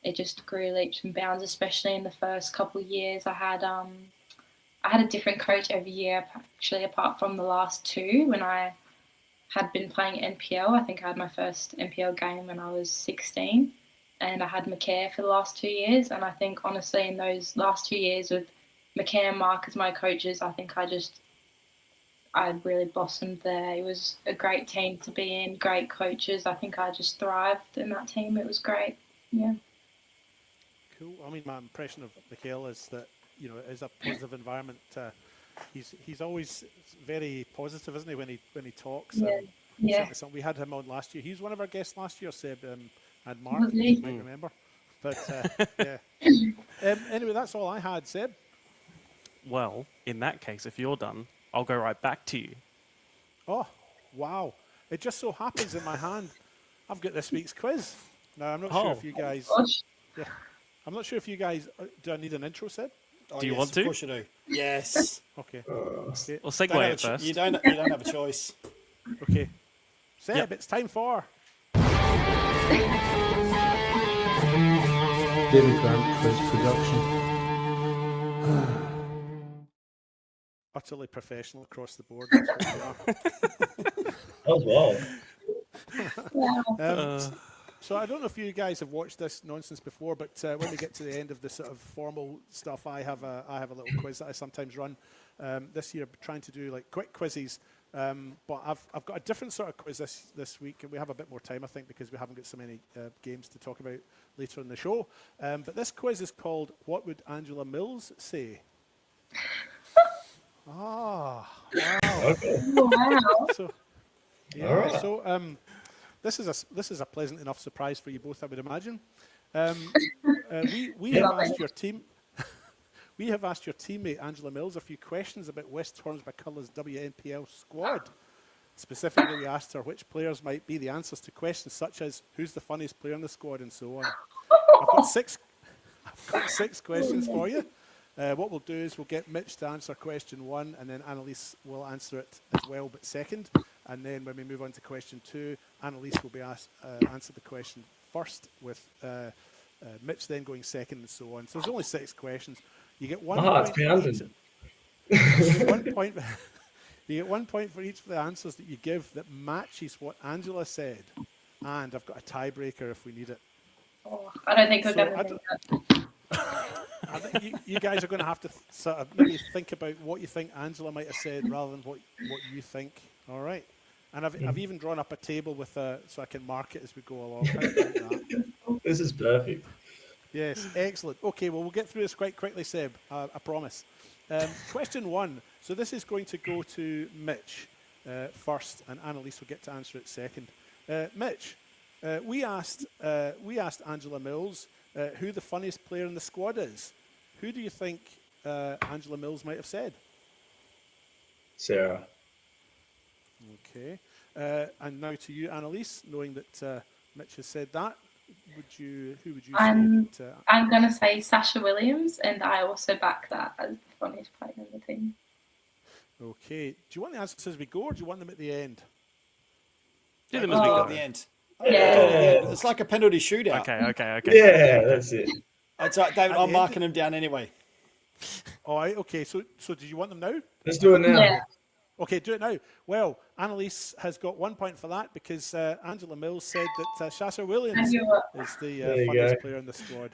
I: it just grew leaps and bounds, especially in the first couple of years. I had a different coach every year, actually, apart from the last two when I had been playing NPL. I think I had my first NPL game when I was 16, and I had McCare for the last 2 years. And I think, honestly, in those last 2 years with McCare and Mark as my coaches, I think I really blossomed there. It was a great team to be in, great coaches. I think I just thrived in that team. It was great. Yeah.
G: Cool. I mean, my impression of Birkalla is that it is a positive environment. He's always very positive, isn't he, when he talks?
I: Yeah.
G: We had him on last year. He was one of our guests last year, Seb, and Mark,
I: Was
G: if
I: he?
G: you might remember. But yeah. Anyway, that's all I had, Seb.
C: Well, in that case, if you're done, I'll go right back to you.
G: Oh, wow! It just so happens in my hand, I've got this week's quiz. Now I'm not sure if you guys.
I: Gosh.
G: Yeah, I'm not sure if you guys. Do I need an intro, Seb?
F: Oh,
C: Do you
F: yes,
C: want to?
F: Of course you do. Yes.
G: Okay.
C: Well,
F: Don't
C: segue
F: have
C: it first.
F: you don't have a choice.
G: Okay. Seb,
C: Yep.
G: it's time for.
B: David Grant Quiz Production.
G: Utterly professional across the board. That's what we are.
H: That was wild.
G: So I don't know if you guys have watched this nonsense before, but when we get to the end of the sort of formal stuff, I have a little quiz that I sometimes run. This year, trying to do like quick quizzes, but I've got a different sort of quiz this week, and we have a bit more time, I think, because we haven't got so many games to talk about later in the show. But this quiz is called "What Would Angela Mills Say?" Wow.
H: Okay.
I: Wow.
G: So, yeah,
H: All right.
G: so this is a pleasant enough surprise for you both, I would imagine. We have asked your team. We have asked your teammate Angela Mills a few questions about West Torrens Birkalla's WNPL squad. Specifically, we asked her which players might be the answers to questions such as who's the funniest player in the squad and so on. I've got six questions for you. What we'll do is we'll get Mitch to answer question 1, and then Annalise will answer it as well, but second. And then when we move on to question 2, Annalise will be asked answer the question first, with Mitch then going second, and so on. So there's only 6 questions. You get one
H: My heart's
G: point for
H: pounding.
G: each. You get 1 point. You get 1 point for each of the answers that you give that matches what Angela said, and I've got a tiebreaker if we need it.
I: Oh, I don't think we're
G: So
I: going
G: I
I: to do
G: don't-
I: that.
G: I think you guys are going to have to sort of maybe think about what you think Angela might have said rather than what you think. All right. And I've even drawn up a table with so I can mark it as we go along. How about that?
H: This is perfect.
G: Yes, excellent. Okay, well, we'll get through this quite quickly, Seb. I promise. Question 1. So this is going to go to Mitch first, and Annalise will get to answer it second. Mitch, we asked Angela Mills who the funniest player in the squad is. Who do you think Angela Mills might have said?
H: Sarah.
G: Okay. And now to you, Annalise, knowing that Mitch has said that, who would you
I: I'm
G: say? That,
I: I'm going to say Sasha Williams, and I also back that as the funniest player in the team.
G: okay. Do you want the answers as we go, or do you want them at the end?
C: Do them as we
I: Oh.
C: go.
F: At the end.
I: Yeah.
F: It's like a penalty shootout.
C: Okay.
H: Yeah, that's it.
F: It's right, David.
G: At
F: I'm
G: the
F: marking them down anyway.
G: All right. Okay. So do you want them now?
H: Let's do it now.
I: Yeah.
G: Okay, do it now. Well, Annalise has got 1 point for that because Angela Mills said that Sasha Williams
I: And you were-
G: is the
H: There you
G: funniest
H: go.
G: player in the squad.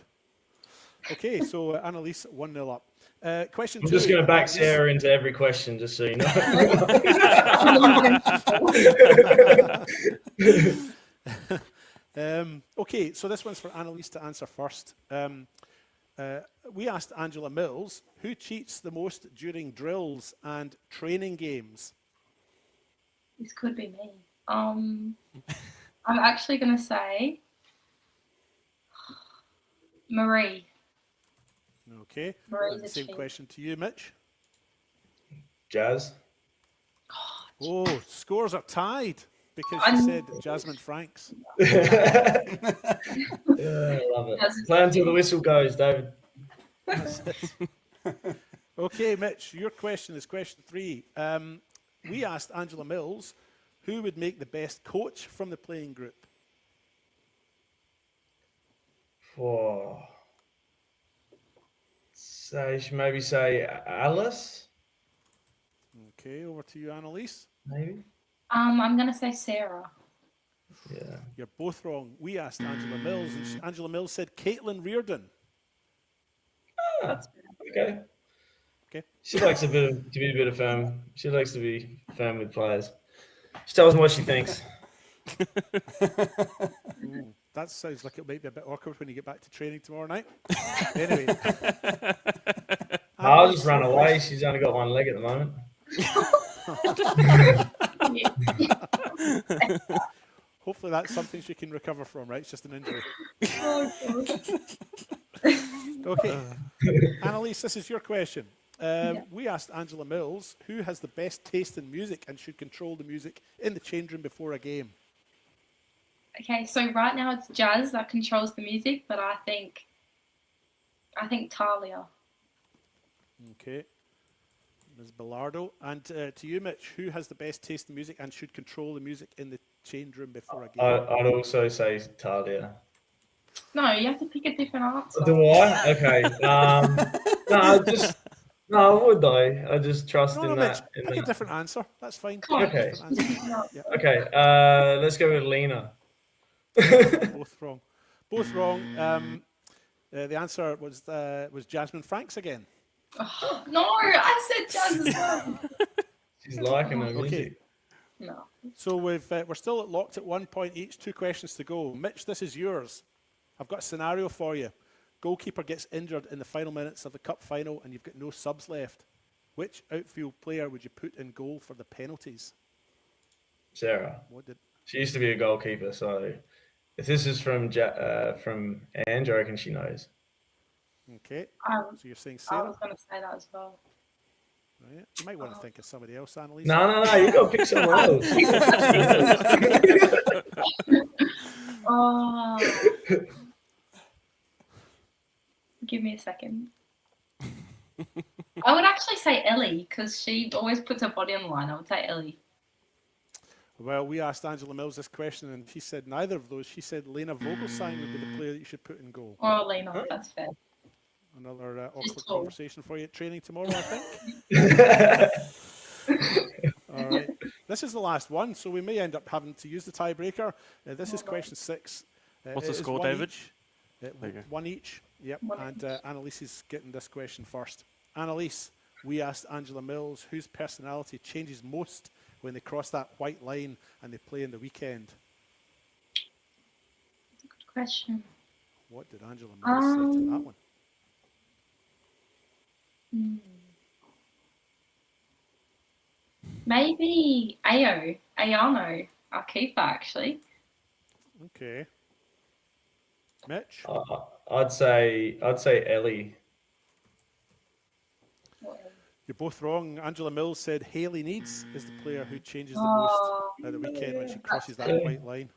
G: Okay, so Annalise 1-0 up. Question 2.
H: I'm just going to back
G: Annalise-
H: Sarah into every question, just so you know.
G: Okay, so this one's for Annalise to answer first. We asked Angela Mills who cheats the most during drills and training games.
I: This could be me. I'm actually going to say Marie.
G: Okay,
I: Marie's
G: and
I: a
G: same
I: cheat.
G: question to you, Mitch.
H: Jazz.
G: Oh, scores are tied because she
I: I'm-
G: said Jasmine Franks.
H: Yeah, I love it.
I: Jazz.
H: Play until the whistle goes, David.
G: Okay, Mitch, your question is question 3. We asked Angela Mills who would make the best coach from the playing group.
H: For maybe say Alice.
G: Okay, over to you, Annalise.
H: Maybe.
I: I'm going to say Sarah.
H: Yeah.
G: You're both wrong. We asked Angela Mills, and Angela Mills said Caitlin Reardon.
H: Okay.
G: Okay.
H: She likes to be a bit of firm. She likes to be firm with players. She tells them what she thinks.
G: Ooh, that sounds like it might be a bit awkward when you get back to training tomorrow night. Anyway,
H: I'll just run away. She's only got one leg at the moment.
G: Hopefully that's something she can recover from, right? It's just an injury. Okay. Annalise, this is your question. We asked Angela Mills, who has the best taste in music and should control the music in the change room before a game?
I: Okay, so right now it's Jazz that controls the music, but I think Talia.
G: Okay. Ms. Bellardo. And to you, Mitch, who has the best taste in music and should control the music in the change room before a game?
H: I'd also say Talia.
I: No, you have to pick a different answer.
H: Do I? Okay. No, would I? I just trust in
G: Mitch,
H: that.
G: pick a different answer. That's fine.
H: Okay.
G: Yeah.
H: Okay. Let's go with Lena.
G: Both wrong. Both wrong. The answer was Jasmine Franks again.
I: Oh, no, I said Jazz as well.
H: She's liking her music.
I: Okay. No.
G: So we're still locked at 1 point each. 2 questions to go. Mitch, this is yours. I've got a scenario for you. Goalkeeper gets injured in the final minutes of the cup final, and you've got no subs left. Which outfield player would you put in goal for the penalties?
H: Sarah. She used to be a goalkeeper, so if this is from Ange, I reckon she knows.
G: Okay. So you're saying Sarah?
I: I was going to say that as well.
G: Right. You might want to think of somebody else, Annalise.
H: No. You got to pick someone else.
I: Oh. Give me a second. I would actually say Ellie because she always puts her body on the line. I would say Ellie.
G: Well, we asked Angela Mills this question and she said neither of those. She said Lena Vogelsang would be the player that you should put in goal.
I: Oh, Lena, that's fair.
G: Another awkward conversation for you at training tomorrow, I think. All right. This is the last one, so we may end up having to use the tiebreaker. This is question 6.
C: What's the score, David?
G: One each. Yep. And Annalise is getting this question first. Annalise, we asked Angela Mills whose personality changes most when they cross that white line and they play in the weekend.
I: Good question.
G: What did Angela Mills say to that one?
I: Maybe Ayano, our keeper, actually.
G: Okay. Mitch?
H: I'd say Ellie.
G: You're both wrong. Angela Mills said Hayley Needs is the player who changes the most at the weekend when she crosses that white line.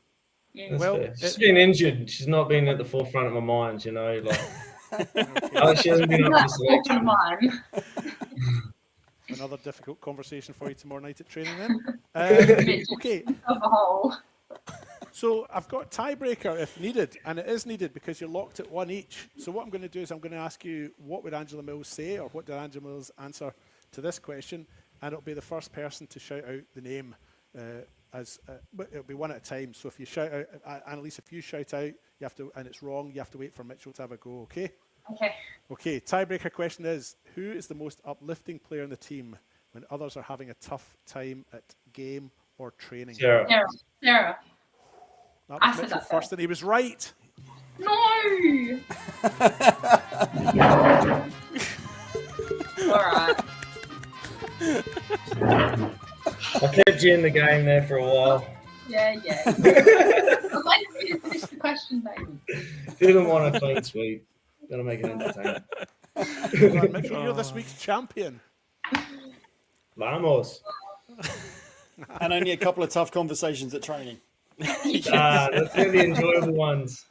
H: Well, she's been injured. She's not been at the forefront of my mind, you know. Like, she hasn't been up to selection.
G: Another difficult conversation for you tomorrow night at training then. Okay. So I've got tiebreaker if needed, and it is needed because you're locked at 1 each. So what I'm going to do is I'm going to ask you what would Angela Mills say, or what did Angela Mills answer to this question, and it'll be the first person to shout out the name but it'll be one at a time. So if you shout out, Annalise, if you shout out, you have to, and it's wrong, you have to wait for Mitchell to have a go. Okay.
I: Okay.
G: Okay. Tiebreaker question is: who is the most uplifting player in the team when others are having a tough time at game or training?
I: Sarah.
G: That was Mitchell first, and he was right.
I: No. All right.
H: I kept you in the game there for a while.
I: Yeah. I'd like you to finish the question, baby.
H: Didn't want a clean sweep. Gotta make it entertaining.
G: Mitchell, you're this week's champion.
H: Vamos.
F: And only a couple of tough conversations at training.
H: That's the enjoyable ones.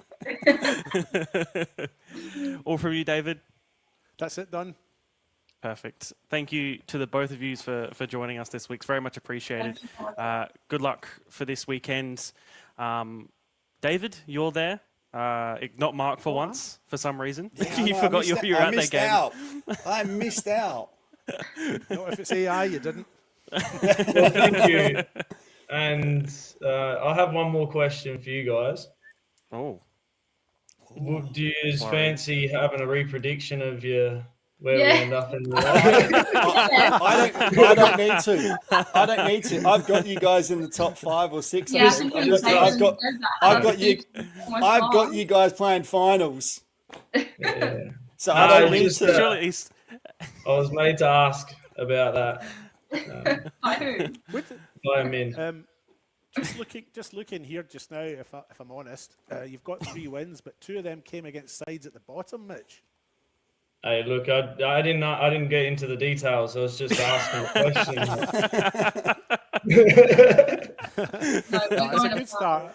C: All from you, David?
G: That's it, done.
C: Perfect. Thank you to the both of you for joining us this week. It's very much appreciated. Good luck for this weekend. David, you're there. Not Mark for once, for some reason.
F: Yeah,
C: you forgot you were at that game.
F: I missed out.
G: Not if it's AI, you didn't.
H: Well, thank you. And I have one more question for you guys.
C: Oh.
H: Do you fancy having a reprediction of where we end up in the
F: I don't need to. I've got you guys in the top 5 or 6.
I: Yeah,
F: I've got you guys playing finals.
H: Yeah.
F: So I don't need to.
C: Surely
H: I was made to ask about that.
I: By who?
H: By Min.
G: Just looking here just now, if I'm honest, you've got 3 wins, but 2 of them came against sides at the bottom, Mitch.
H: Hey, look, I didn't get into the details. I was just asking the question.
G: It's a good start.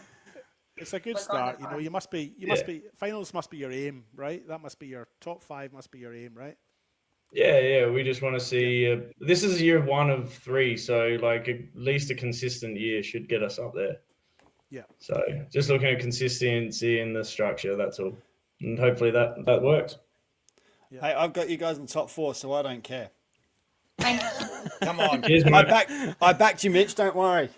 G: It's a good start. You know, you must be finals must be your aim, right? That must be your top 5 must be your aim, right?
H: Yeah. We just want to see. This is year 1 of 3, so like at least a consistent year should get us up there.
G: Yeah.
H: So just looking at consistency in the structure, that's all, and hopefully that works.
F: Yeah. Hey, I've got you guys in the top 4, so I don't care.
I: Thank you.
F: Come on.
H: Cheers,
F: I backed you, Mitch. Don't worry.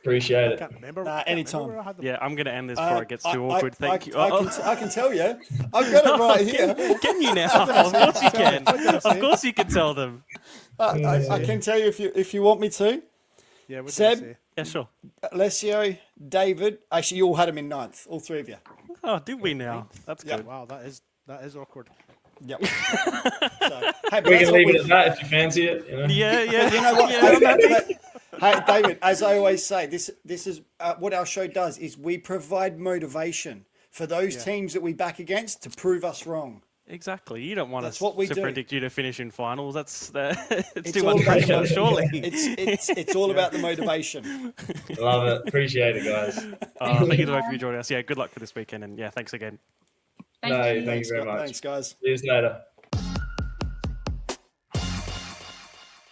H: Appreciate it.
G: Can't remember.
F: Anytime.
C: Yeah, I'm going to end this before it gets too awkward. Thank you.
F: I can tell you. I've got it right here.
C: Can you now? Of course you can. Of course you can tell them.
F: I can tell you if you want me to.
G: Yeah,
F: Seb,
C: Yeah, sure.
F: Alessio, David. Actually, you all had him in 9th, all 3 of you.
C: Oh, did we now? That's good.
G: Wow, that is awkward.
F: Yep. So, hey,
H: We can leave it at that if you fancy it. You know?
C: Yeah.
F: You know what?
C: Yeah,
F: Hey, David, as I always say, this is what our show does, is we provide motivation for those teams that we back against to prove us wrong.
C: Exactly. You don't want
F: That's
C: us
F: what we
C: to
F: do.
C: predict you to finish in finals. It's too
F: all
C: much
F: about
C: pressure, surely.
F: It's all about the motivation.
H: Love it. Appreciate it, guys.
C: Thank you both for joining us. Yeah, good luck for this weekend, and yeah, thanks again.
H: Thank you
F: Thanks,
H: very much.
F: Thanks, guys.
H: See you later.
C: It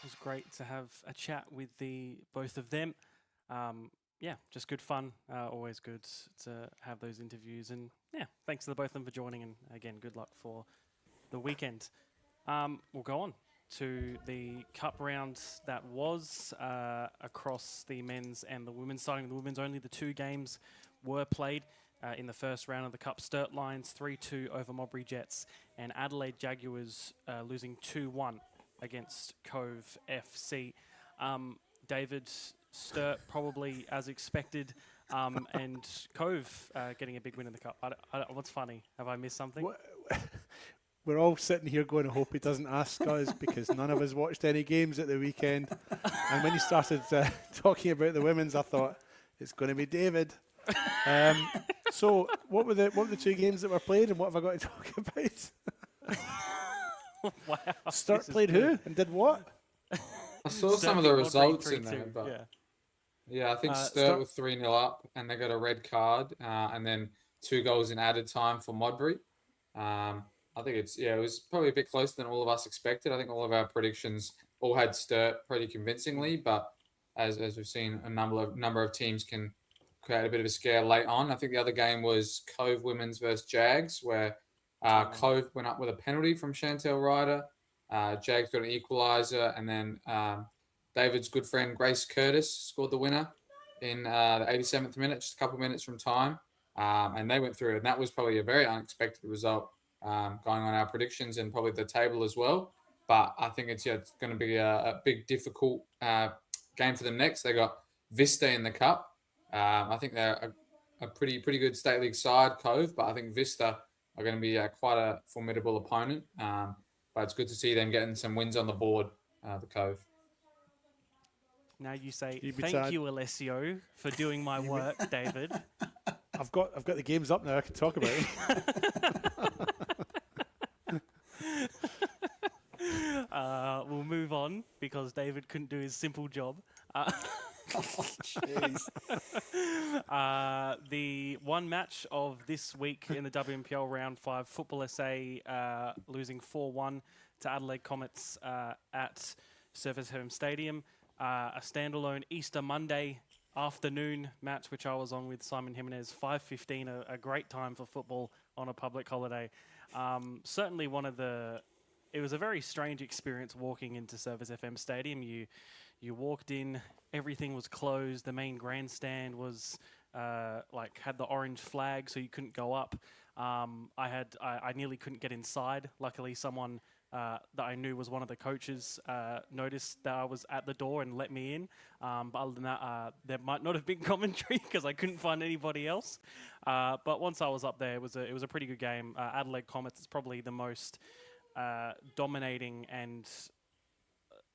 C: was great to have a chat with the both of them. Yeah, just good fun. Always good to have those interviews. And yeah, thanks to the both of them for joining. And again, good luck for the weekend. We'll go on to the cup round that was across the men's and the women's. Starting with the women's, only the 2 games were played in the first round of the cup. Sturt Lions 3-2 over Modbury Jets, and Adelaide Jaguars losing 2-1 against Cove FC. David, Sturt probably as expected, and Cove getting a big win in the cup. What's funny? Have I missed something?
B: We're all sitting here going, I hope he doesn't ask us, because none of us watched any games at the weekend. And when he started talking about the women's, I thought, it's going to be David. So what were the 2 games that were played, and what have I got to talk about?
C: Wow.
B: Sturt played who and did what?
E: I saw some of the results in there, but yeah, I think Sturt was 3-0 up, and they got a red card, and then 2 goals in added time for Modbury. I think it was probably a bit closer than all of us expected. I think all of our predictions all had Sturt pretty convincingly, but as we've seen, a number of teams can create a bit of a scare late on. I think the other game was Cove Women's versus Jags, where Cove went up with a penalty from Chantel Ryder. Jags got an equaliser, and then David's good friend Grace Curtis scored the winner in the 87th minute, just a couple of minutes from time. And they went through, and that was probably a very unexpected result going on our predictions and probably the table as well. But I think it's going to be a big, difficult game for them next. They got Vista in the cup. I think they're a pretty good state league side, Cove, but I think Vista are going to be quite a formidable opponent. But it's good to see them getting some wins on the board, the Cove.
C: Now you say, thank you, Alessio, for doing my work, David.
B: I've got the games up now. I can talk about it.
C: We'll move on because David couldn't do his simple job. The one match of this week in the WMPL Round 5, Football SA losing 4-1 to Adelaide Comets at Surfers Home Stadium. A standalone Easter Monday afternoon match, which I was on with Simon Jimenez, 5:15, a great time for football on a public holiday. Certainly it was a very strange experience walking into Surfers FM Stadium. You walked in, everything was closed. The main grandstand was had the orange flag, so you couldn't go up. I nearly couldn't get inside. Luckily, someone that I knew was one of the coaches noticed that I was at the door and let me in. But other than that, there might not have been commentary because I couldn't find anybody else. But once I was up there, it was a pretty good game. Adelaide Comets is probably the most dominating and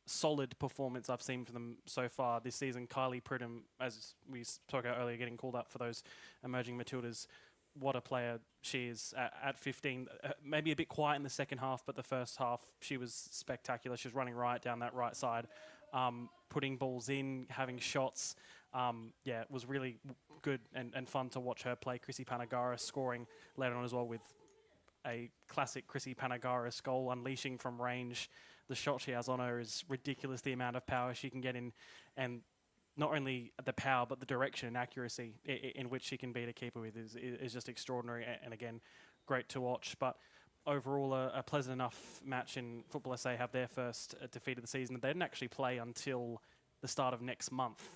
C: solid performance I've seen from them so far this season. Kylie Pridham, as we spoke about earlier, getting called up for those emerging Matildas. What a player she is at 15. Maybe a bit quiet in the second half, but the first half she was spectacular. She was running right down that right side, putting balls in, having shots. It was really good and fun to watch her play. Chrissy Panagaris scoring later on as well with a classic Chrissy Panagaris goal, unleashing from range. The shot she has on her is ridiculous, the amount of power she can get in, and not only the power, but the direction and accuracy in which she can beat a keeper with is just extraordinary, and again, great to watch. But overall, a pleasant enough match in Football SA have their first defeat of the season. They didn't actually play until the start of next month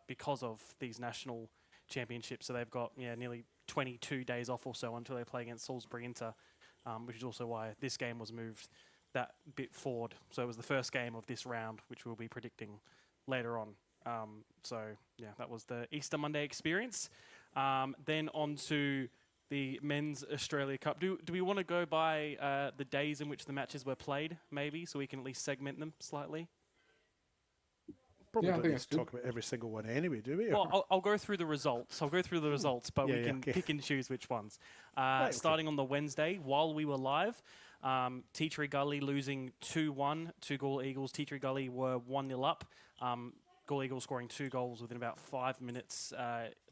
C: because of these national championships. So they've got nearly 22 days off or so until they play against Salisbury Inter, which is also why this game was moved that bit forward. So it was the first game of this round, which we'll be predicting later on. That was the Easter Monday experience. Then on to the Men's Australia Cup. Do we want to go by the days in which the matches were played, maybe, so we can at least segment them slightly?
G: Probably
E: Yeah, I
G: don't
E: think
G: need
E: that's
G: to talk about every single one anyway, do we?
C: Well, I'll go through the results. But we can pick and choose which ones. Starting on the Wednesday, while we were live, Tea Tree Gully losing 2-1 to Gawler Eagles. Tea Tree Gully were 1-0 up. Gawler Eagles scoring 2 goals within about 5 minutes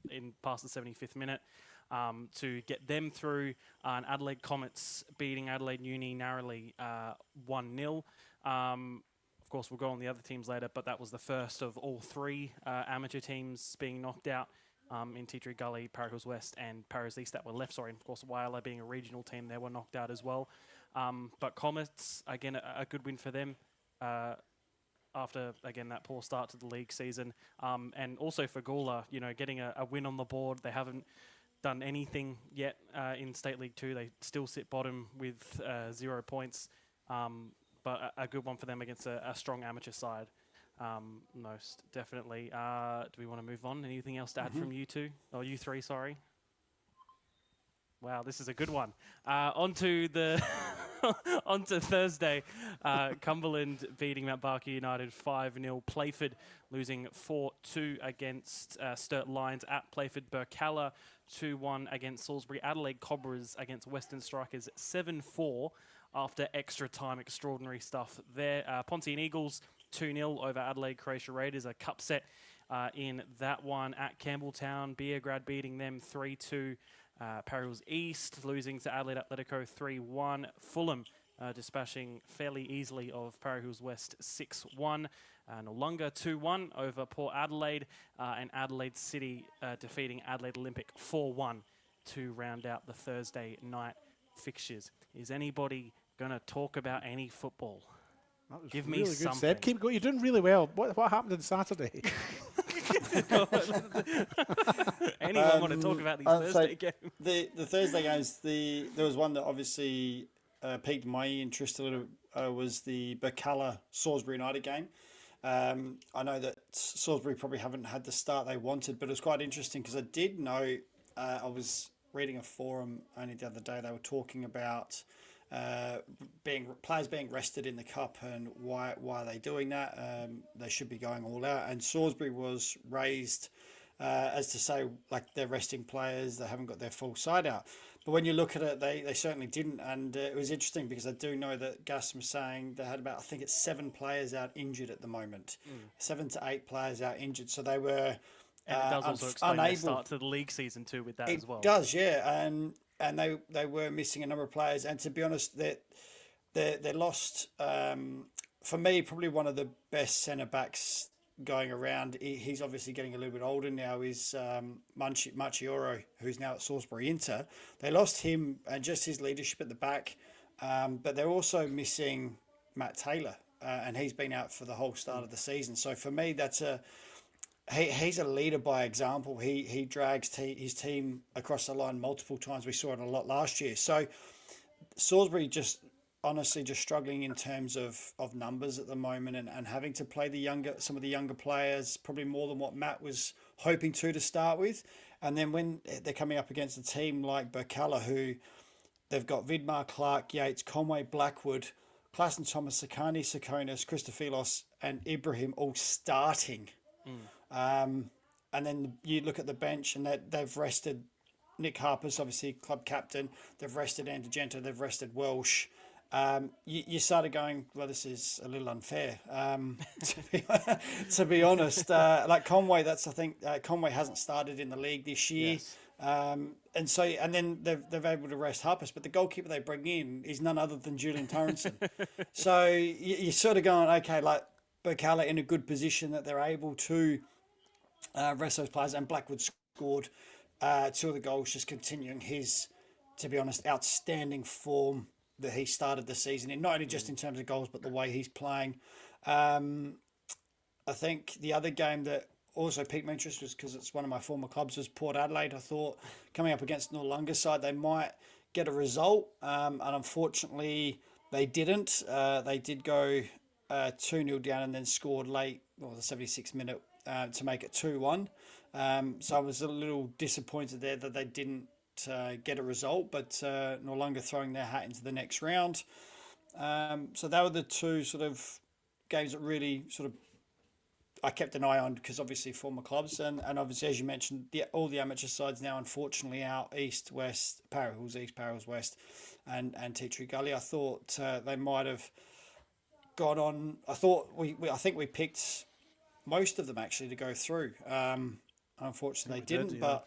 C: in past the 75th minute to get them through. And Adelaide Comets beating Adelaide Uni narrowly 1-0. Of course, we'll go on the other teams later, but that was the first of all 3 amateur teams being knocked out in Tea Tree Gully, Para Hills West and Paris East that were left. And of course, Whyalla being a regional team, they were knocked out as well. But Comets, again, a good win for them after, again, that poor start to the league season. And also for Gawler, getting a win on the board. They haven't done anything yet in State League 2. They still sit bottom with 0 points. But a good one for them against a strong amateur side, most definitely. Do we want to move on? Anything else to add from you two? Or you three, sorry. Wow, this is a good one. Onto Thursday, Cumberland beating Mount Barker United 5-0. Playford losing 4-2 against Sturt Lions at Playford. Birkalla 2-1 against Salisbury. Adelaide Cobras against Western Strikers 7-4 after extra time. Extraordinary stuff there. Pontine Eagles 2-0 over Adelaide Croatia Raiders. A cup set in that one at Campbelltown. Beergrad beating them 3-2. Para Hills East losing to Adelaide Atletico 3-1. Fulham dispatching fairly easily of Para Hills West 6-1. Noongar 2-1 over Port Adelaide. And Adelaide City defeating Adelaide Olympic 4-1 to round out the Thursday night fixtures. Is anybody going to talk about any football? Give
G: really
C: me
G: good,
C: something.
G: Seb. Keep going. You're doing really well. What happened on Saturday?
C: Anyone want to talk about these Thursday games?
F: The Thursday games, there was one that obviously piqued my interest a little, was the Birkalla Salisbury United game. I know that Salisbury probably haven't had the start they wanted, but it was quite interesting because I did know, I was reading a forum only the other day, they were talking about players being rested in the cup and why are they doing that? They should be going all out. And Salisbury was raised as to say, like, they're resting players, they haven't got their full side out. But when you look at it, they certainly didn't. And it was interesting because I do know that Gus was saying they had about, I think it's 7 players out injured at the moment. 7 to 8 players out injured. So they were
C: and it does also explain their start to the league season too with that as well.
F: It does, yeah. And they were missing a number of players. And to be honest, they lost, for me, probably one of the best centre-backs going around. He's obviously getting a little bit older now, is Marchioro, who's now at Salisbury Inter. They lost him and just his leadership at the back. But they're also missing Matt Taylor, and he's been out for the whole start of the season. So for me, that's he's a leader by example. He drags his team across the line multiple times. We saw it a lot last year. So Salisbury honestly just struggling in terms of numbers at the moment, and having to play some of the younger players, probably more than what Matt was hoping to start with. And then when they're coming up against a team like Birkalla, who they've got Vidmar, Clark, Yates, Conway, Blackwood, Klassen Thomas, Sakani, Sakonis, Christophilos, and Ibrahim all starting. And then you look at the bench, and they've rested Nick Harper's obviously club captain. They've rested Andagento. They've rested Welsh. You started going, well, this is a little unfair. To be honest, like Conway, I think Conway hasn't started in the league this year.
C: Yes.
F: And then they've able to rest Harpers, but the goalkeeper they bring in is none other than Julian Torrenson. So you're sort of going, okay, like Birkalla in a good position that they're able to rest those players, and Blackwood scored 2 of the goals, just continuing his, to be honest, outstanding form that he started the season in, not only just in terms of goals, but the way he's playing. I think the other game that also piqued my interest was because it's one of my former clubs, was Port Adelaide. I thought coming up against Noarlunga side, they might get a result. And unfortunately, they didn't. They did go 2-0 down and then scored late, the 76th minute, to make it 2-1. So I was a little disappointed there that they didn't get a result, but Noarlunga throwing their hat into the next round. So they were the 2 sort of games that really sort of I kept an eye on, because obviously former clubs, and obviously, as you mentioned, all the amateur sides now unfortunately out east, west, Para Hills east, Para Hills west, and Tea Tree Gully. I thought they might have got on. I think we picked most of them actually to go through. Unfortunately, they didn't, but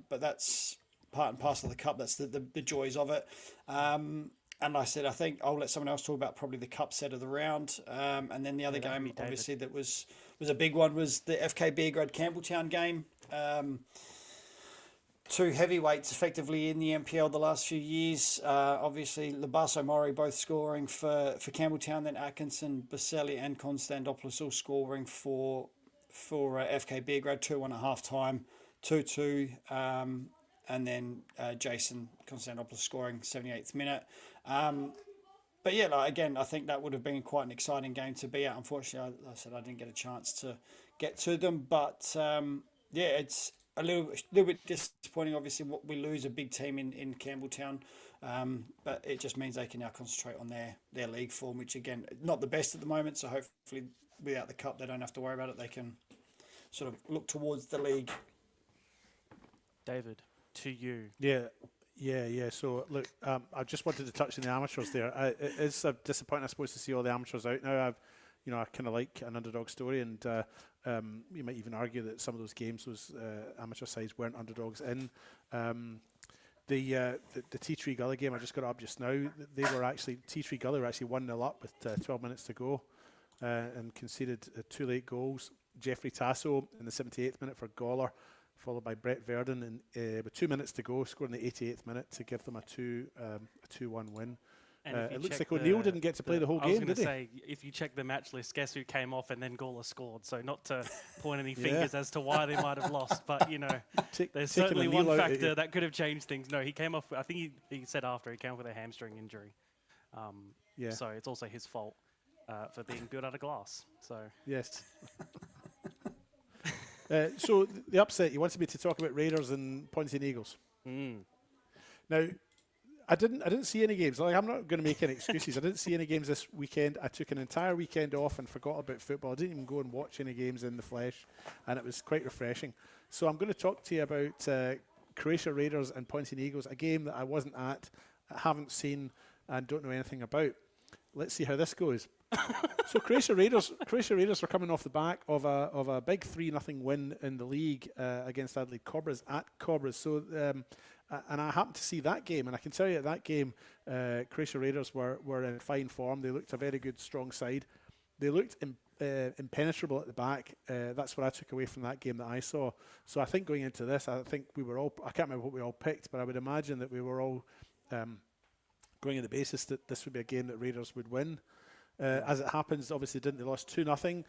F: that's part and parcel of the cup. That's the joys of it. And I said, I think I'll let someone else talk about probably the cup set of the round. And then the other game, obviously, that was a big one, was the FK Beergrad Campbelltown game. 2 heavyweights effectively in the NPL the last few years. Obviously, Labasso Mori both scoring for Campbelltown, then Atkinson, Baselli and Konstantopoulos all scoring for FK Beergrad, 2-1 at half time, 2-2. And then Jason Konstantopoulos scoring 78th minute. But yeah, again, I think that would have been quite an exciting game to be at. Unfortunately, I said I didn't get a chance to get to them. But yeah, it's a little bit disappointing. Obviously, we lose a big team in Campbelltown. But it just means they can now concentrate on their league form, which, again, not the best at the moment. So hopefully, without the cup, they don't have to worry about it. They can sort of look towards the league.
C: David, to you.
G: Yeah. So, look, I just wanted to touch on the amateurs there. It is disappointing, I suppose, to see all the amateurs out now. I kind of like an underdog story, and you might even argue that some of those games, those amateur sides weren't underdogs in. The Tea Tree Gully game I just got up just now, Tea Tree Gully were actually 1-0 up with 12 minutes to go, and conceded 2 late goals. Jeffrey Tasso in the 78th minute for Gawler, followed by Brett Verdon with 2 minutes to go, scoring the 88th minute to give them a 2-1 win. It looks like O'Neill didn't get to play the whole game, did he?
C: I was going to say, if you check the match list, guess who came off and then Gawler scored. So not to point any fingers as to why they might have lost, but, there's certainly one factor that could have changed things. No, he came off, I think he said after, he came off with a hamstring injury. So it's also his fault for being built out of glass. So
G: yes. So the upset, you wanted me to talk about Raiders and Ponting Eagles. Now, I didn't see any games. I'm not going to make any excuses. I didn't see any games this weekend. I took an entire weekend off and forgot about football. I didn't even go and watch any games in the flesh, and it was quite refreshing. So I'm going to talk to you about Croatia Raiders and Ponting Eagles, a game that I wasn't at, haven't seen, and don't know anything about. Let's see how this goes. So Croatia Raiders were coming off the back of a big 3-0 win in the league against Adelaide Cobras at Cobras. So and I happened to see that game, and I can tell you at that game, Croatia Raiders were in fine form. They looked a very good, strong side. They looked impenetrable at the back. That's what I took away from that game that I saw. So I think going into this, I think we were all, I can't remember what we all picked, but I would imagine that we were all going on the basis that this would be a game that Raiders would win. As it happens, obviously they lost 2-0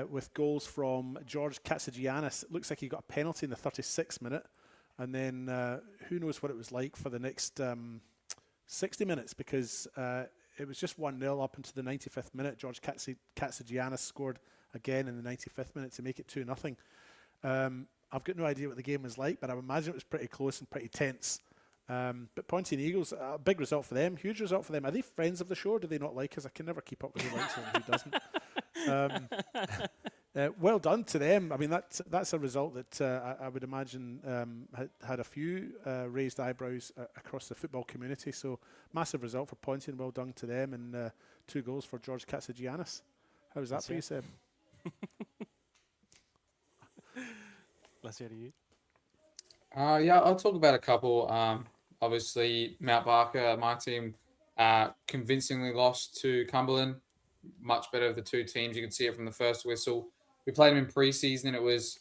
G: with goals from George Katsagiannis. It looks like he got a penalty in the 36th minute, and then who knows what it was like for the next 60 minutes, because it was just 1-0 up into the 95th minute. George Katsagiannis scored again in the 95th minute to make it 2-0. I've got no idea what the game was like, but I imagine it was pretty close and pretty tense. But Ponty and Eagles, a big result for them, huge result for them. Are they friends of the show? Do they not like us? I can never keep up with who likes it and who doesn't. Well done to them. I mean, that's a result that I would imagine had a few raised eyebrows across the football community. So massive result for Ponty and well done to them. And 2 goals for George Katsagiannis. How was that for you, Seb?
C: Let's hear to you.
E: Yeah, I'll talk about a couple. Obviously, Mount Barker, my team, convincingly lost to Cumberland. Much better of the two teams. You could see it from the first whistle. We played them in pre-season, and it was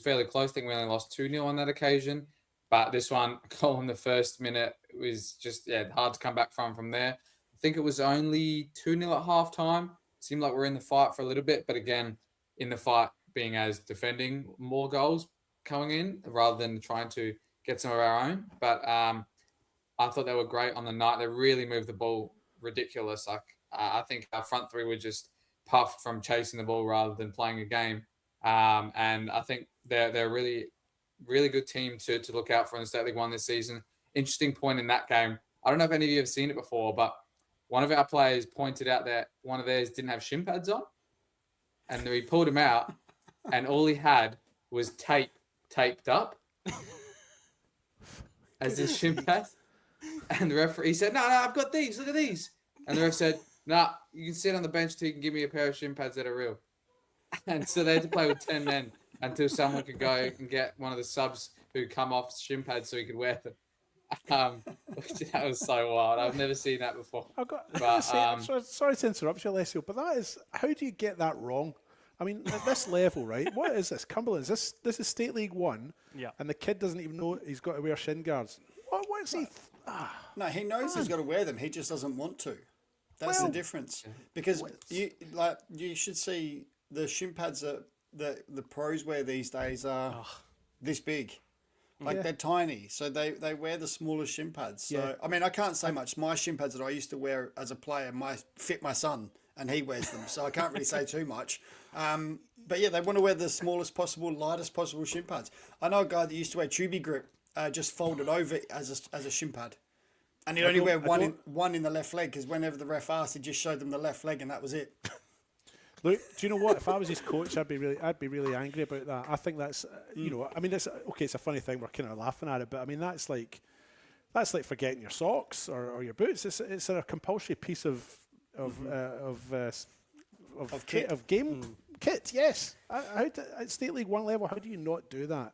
E: fairly close. I think we only lost 2-0 on that occasion. But this one, a goal in the first minute, was just hard to come back from there. I think it was only 2-0 at halftime. Seemed like we're in the fight for a little bit, but again, in the fight being as defending more goals coming in rather than trying to get some of our own. But I thought they were great on the night. They really moved the ball ridiculous. Like I think our front three were just puffed from chasing the ball rather than playing a game. And I think they're a really, really good team to look out for in the State League One this season. Interesting point in that game. I don't know if any of you have seen it before, but one of our players pointed out that one of theirs didn't have shin pads on. And we pulled him out, and all he had was taped up as his shin pad. And the referee said, no, I've got these. Look at these. And the ref said, nah, you can sit on the bench till you can give me a pair of shin pads that are real. And so they had to play with 10 men until someone could go and get one of the subs who come off shin pads so he could wear them. That was so wild. I've never seen that before.
G: Sorry to interrupt you, Alessio, but that is, how do you get that wrong? I mean, at this level, right? What is this? Cumberland, this is State League One, and the kid doesn't even know he's got to wear shin guards. What's he?
F: No, he knows he's got to wear them. He just doesn't want to. That's the difference. Because you should see the shin pads that the pros wear these days are this big. They're tiny, so they wear the smallest shin pads. So I mean, I can't say much. My shin pads that I used to wear as a player fit my son, and he wears them, so I can't really say too much. But yeah, they want to wear the smallest possible, lightest possible shin pads. I know a guy that used to wear Tubi Grip, just folded over as a shin pad, and he'd only wear one in the left leg because whenever the ref asked, he just showed them the left leg, and that was it.
G: Look, do you know what? If I was his coach, I'd be really angry about that. I think that's I mean, it's okay. It's a funny thing. We're kind of laughing at it, but I mean that's like forgetting your socks or your boots. It's a compulsory piece of game kit. Yes. At State League One level, how do you not do that?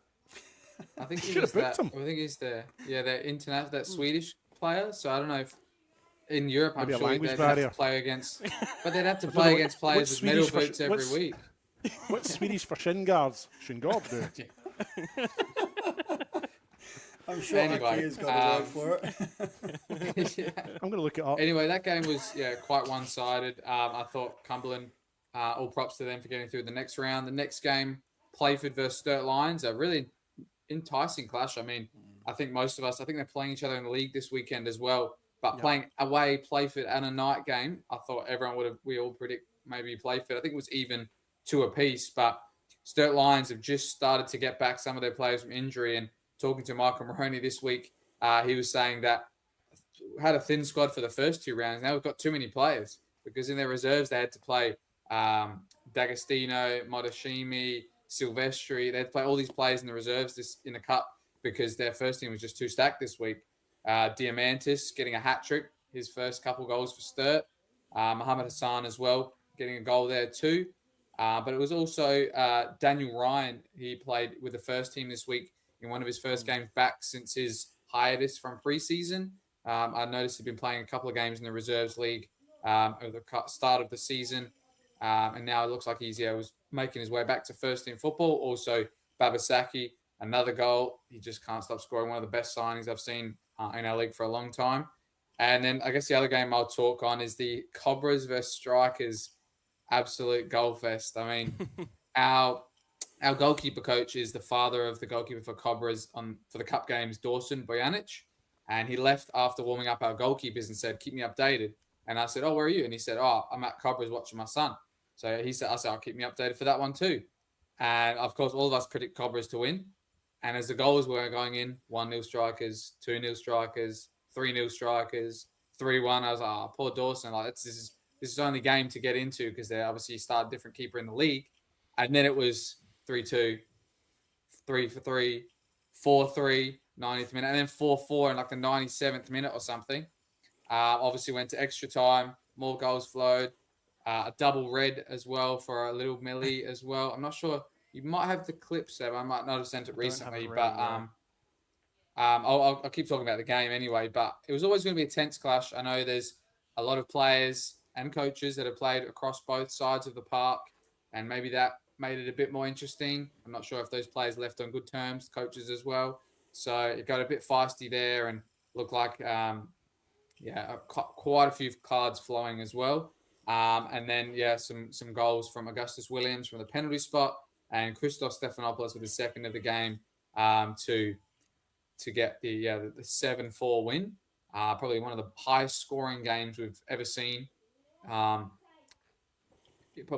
E: I think he's the international, that Swedish player. So I don't know if. In Europe, I'm sure they'd have to play against, but they'd have to play against players with metal boots every week.
G: What's Swedish for shin guards? Shin guard, dude.
F: I'm sure Ikea's got a word for it.
G: I'm going to look it up.
E: Anyway, that game was quite one-sided. I thought Cumberland, all props to them for getting through the next round. The next game, Playford versus Sturt Lions, a really enticing clash. I mean, I think they're playing each other in the league this weekend as well. But playing away Playford and a night game, I thought we all predict maybe Playford. I think it was even 2 apiece. But Sturt Lions have just started to get back some of their players from injury. And talking to Michael Maroney this week, he was saying that had a thin squad for the first 2 rounds. Now we've got too many players because in their reserves they had to play D'Agostino, Modashimi, Silvestri. They had to play all these players in the reserves in the cup because their first team was just too stacked this week. Diamantis getting a hat-trick, his first couple goals for Sturt. Mohammed Hassan as well, getting a goal there too. But it was also Daniel Ryan. He played with the first team this week in one of his first games back since his hiatus from preseason. I noticed he'd been playing a couple of games in the Reserves League at the start of the season. And now it looks like he's was making his way back to first team football. Also, Babasaki, another goal. He just can't stop scoring. One of the best signings I've seen in our league for a long time. And then I guess the other game I'll talk on is the Cobras versus Strikers absolute goal fest. I mean, our goalkeeper coach is the father of the goalkeeper for Cobras for the cup games, Dawson Bojanic. And he left after warming up our goalkeepers and said, keep me updated. And I said, where are you? And he said, I'm at Cobras watching my son. So I said, I'll keep me updated for that one too. And of course, all of us predict Cobras to win. And as the goals were going in, 1-0 strikers, 2-0 strikers, 3-0 strikers, 3-1. I was like, oh, poor Dawson. Like this is only game to get into because they obviously started a different keeper in the league. And then it was 3-2, 3-3, 4-3, 90th minute, and then 4-4 in like the 97th minute or something. Obviously went to extra time, more goals flowed, a double red as well for a little Millie as well. I'm not sure. You might have the clip, Seb. I might not have sent it recently, but I'll keep talking about the game anyway. But it was always going to be a tense clash. I know there's a lot of players and coaches that have played across both sides of the park, and maybe that made it a bit more interesting. I'm not sure if those players left on good terms, coaches as well. So it got a bit feisty there and looked like, quite a few cards flowing as well. And then, some goals from Augustus Williams from the penalty spot and Christos Stephanopoulos with the second of the game to get the 7-4 win. Probably one of the highest scoring games we've ever seen. Probably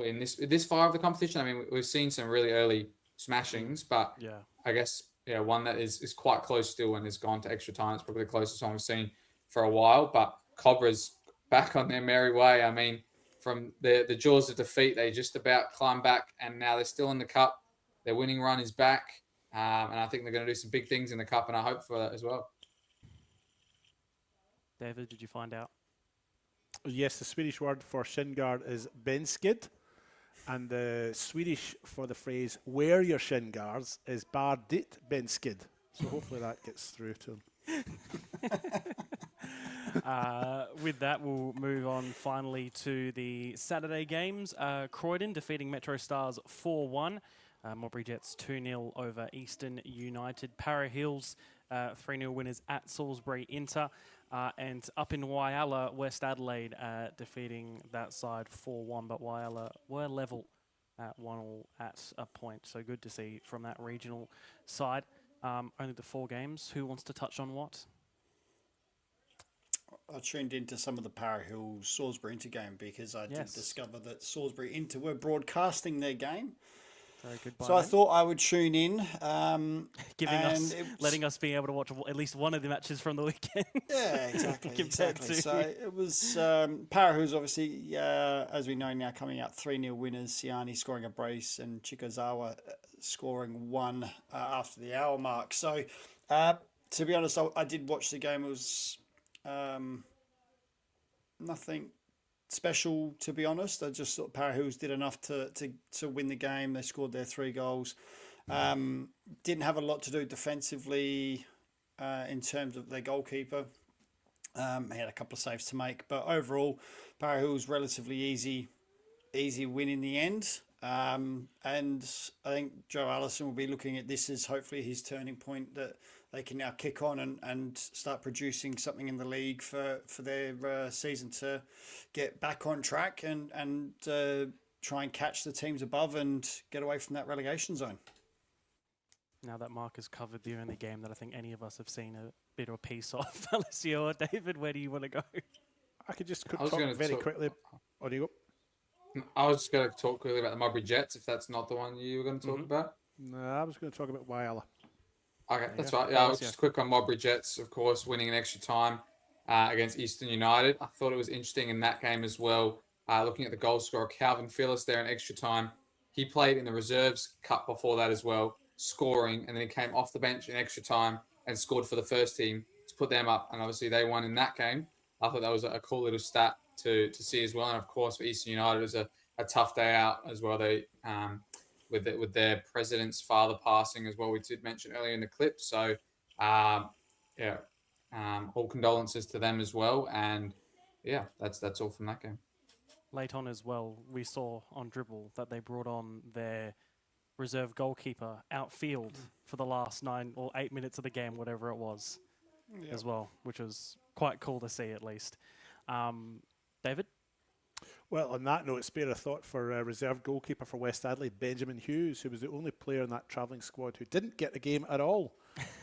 E: in this far of the competition. I mean, we've seen some really early smashings, but I guess one that is quite close still and has gone to extra time. It's probably the closest one we've seen for a while. But Cobra's back on their merry way. I mean, from the jaws of defeat, they just about climbed back, and now they're still in the cup. Their winning run is back, and I think they're going to do some big things in the cup, and I hope for that as well.
C: David, did you find out?
G: Yes, the Swedish word for shin guard is benskid, and the Swedish for the phrase "wear your shin guards" is bar dit benskid. So hopefully that gets through to them.
C: With that, we'll move on finally to the Saturday games. Croydon defeating Metro Stars 4-1. Modbury Jets 2-0 over Eastern United. Para Hills 3-0 winners at Salisbury Inter. And up in Whyalla, West Adelaide defeating that side 4-1. But Whyalla were level at 1-1 at a point. So good to see from that regional side. Only the 4 games. Who wants to touch on what?
F: I tuned into some of the Para Hills Salisbury Inter game because I did discover that Salisbury Inter were broadcasting their game.
C: Very good.
F: So I thought I would tune in.
C: Letting us be able to watch at least one of the matches from the weekend.
F: Yeah, exactly. So it was Para Hills, obviously, as we know now, coming out 3-0 winners. Siani scoring a brace and Chikazawa scoring 1 after the hour mark. So to be honest, I did watch the game. It was nothing special, to be honest. I just thought Para Hills did enough to win the game. They scored their 3 goals. Didn't have a lot to do defensively in terms of their goalkeeper. He had a couple of saves to make, but overall, Para Hills relatively easy win in the end. And I think Joe Allison will be looking at this as hopefully his turning point, that they can now kick on and start producing something in the league for their season to get back on track and try and catch the teams above and get away from that relegation zone.
C: Now that Mark has covered the only game that I think any of us have seen a bit or a piece of, Alessio or David, where do you want to go?
G: I could just talk very quickly. Oh, do you go?
E: I was just going to talk quickly about the Modbury Jets, if that's not the one you were going to talk about.
G: No, I was going to talk about Whyalla.
E: Okay, that's right. Yeah, I was just quick on Modbury Jets, of course, winning an extra time against Eastern United. I thought it was interesting in that game as well, looking at the goal scorer, Calvin Phillips there in extra time. He played in the Reserves Cup before that as well, scoring, and then he came off the bench in extra time and scored for the first team to put them up, and obviously they won in that game. I thought that was a cool little stat to see as well. And of course, for Eastern United, it was a tough day out as well. They with their president's father passing as well, we did mention earlier in the clip. So all condolences to them as well. And that's all from that game.
C: Late on as well, we saw on Dribble that they brought on their reserve goalkeeper outfield for the last 9 or 8 minutes of the game, whatever it was, as well, which was quite cool to see at least. David?
G: Well, on that note, spare a thought for reserve goalkeeper for West Adelaide, Benjamin Hughes, who was the only player in that travelling squad who didn't get a game at all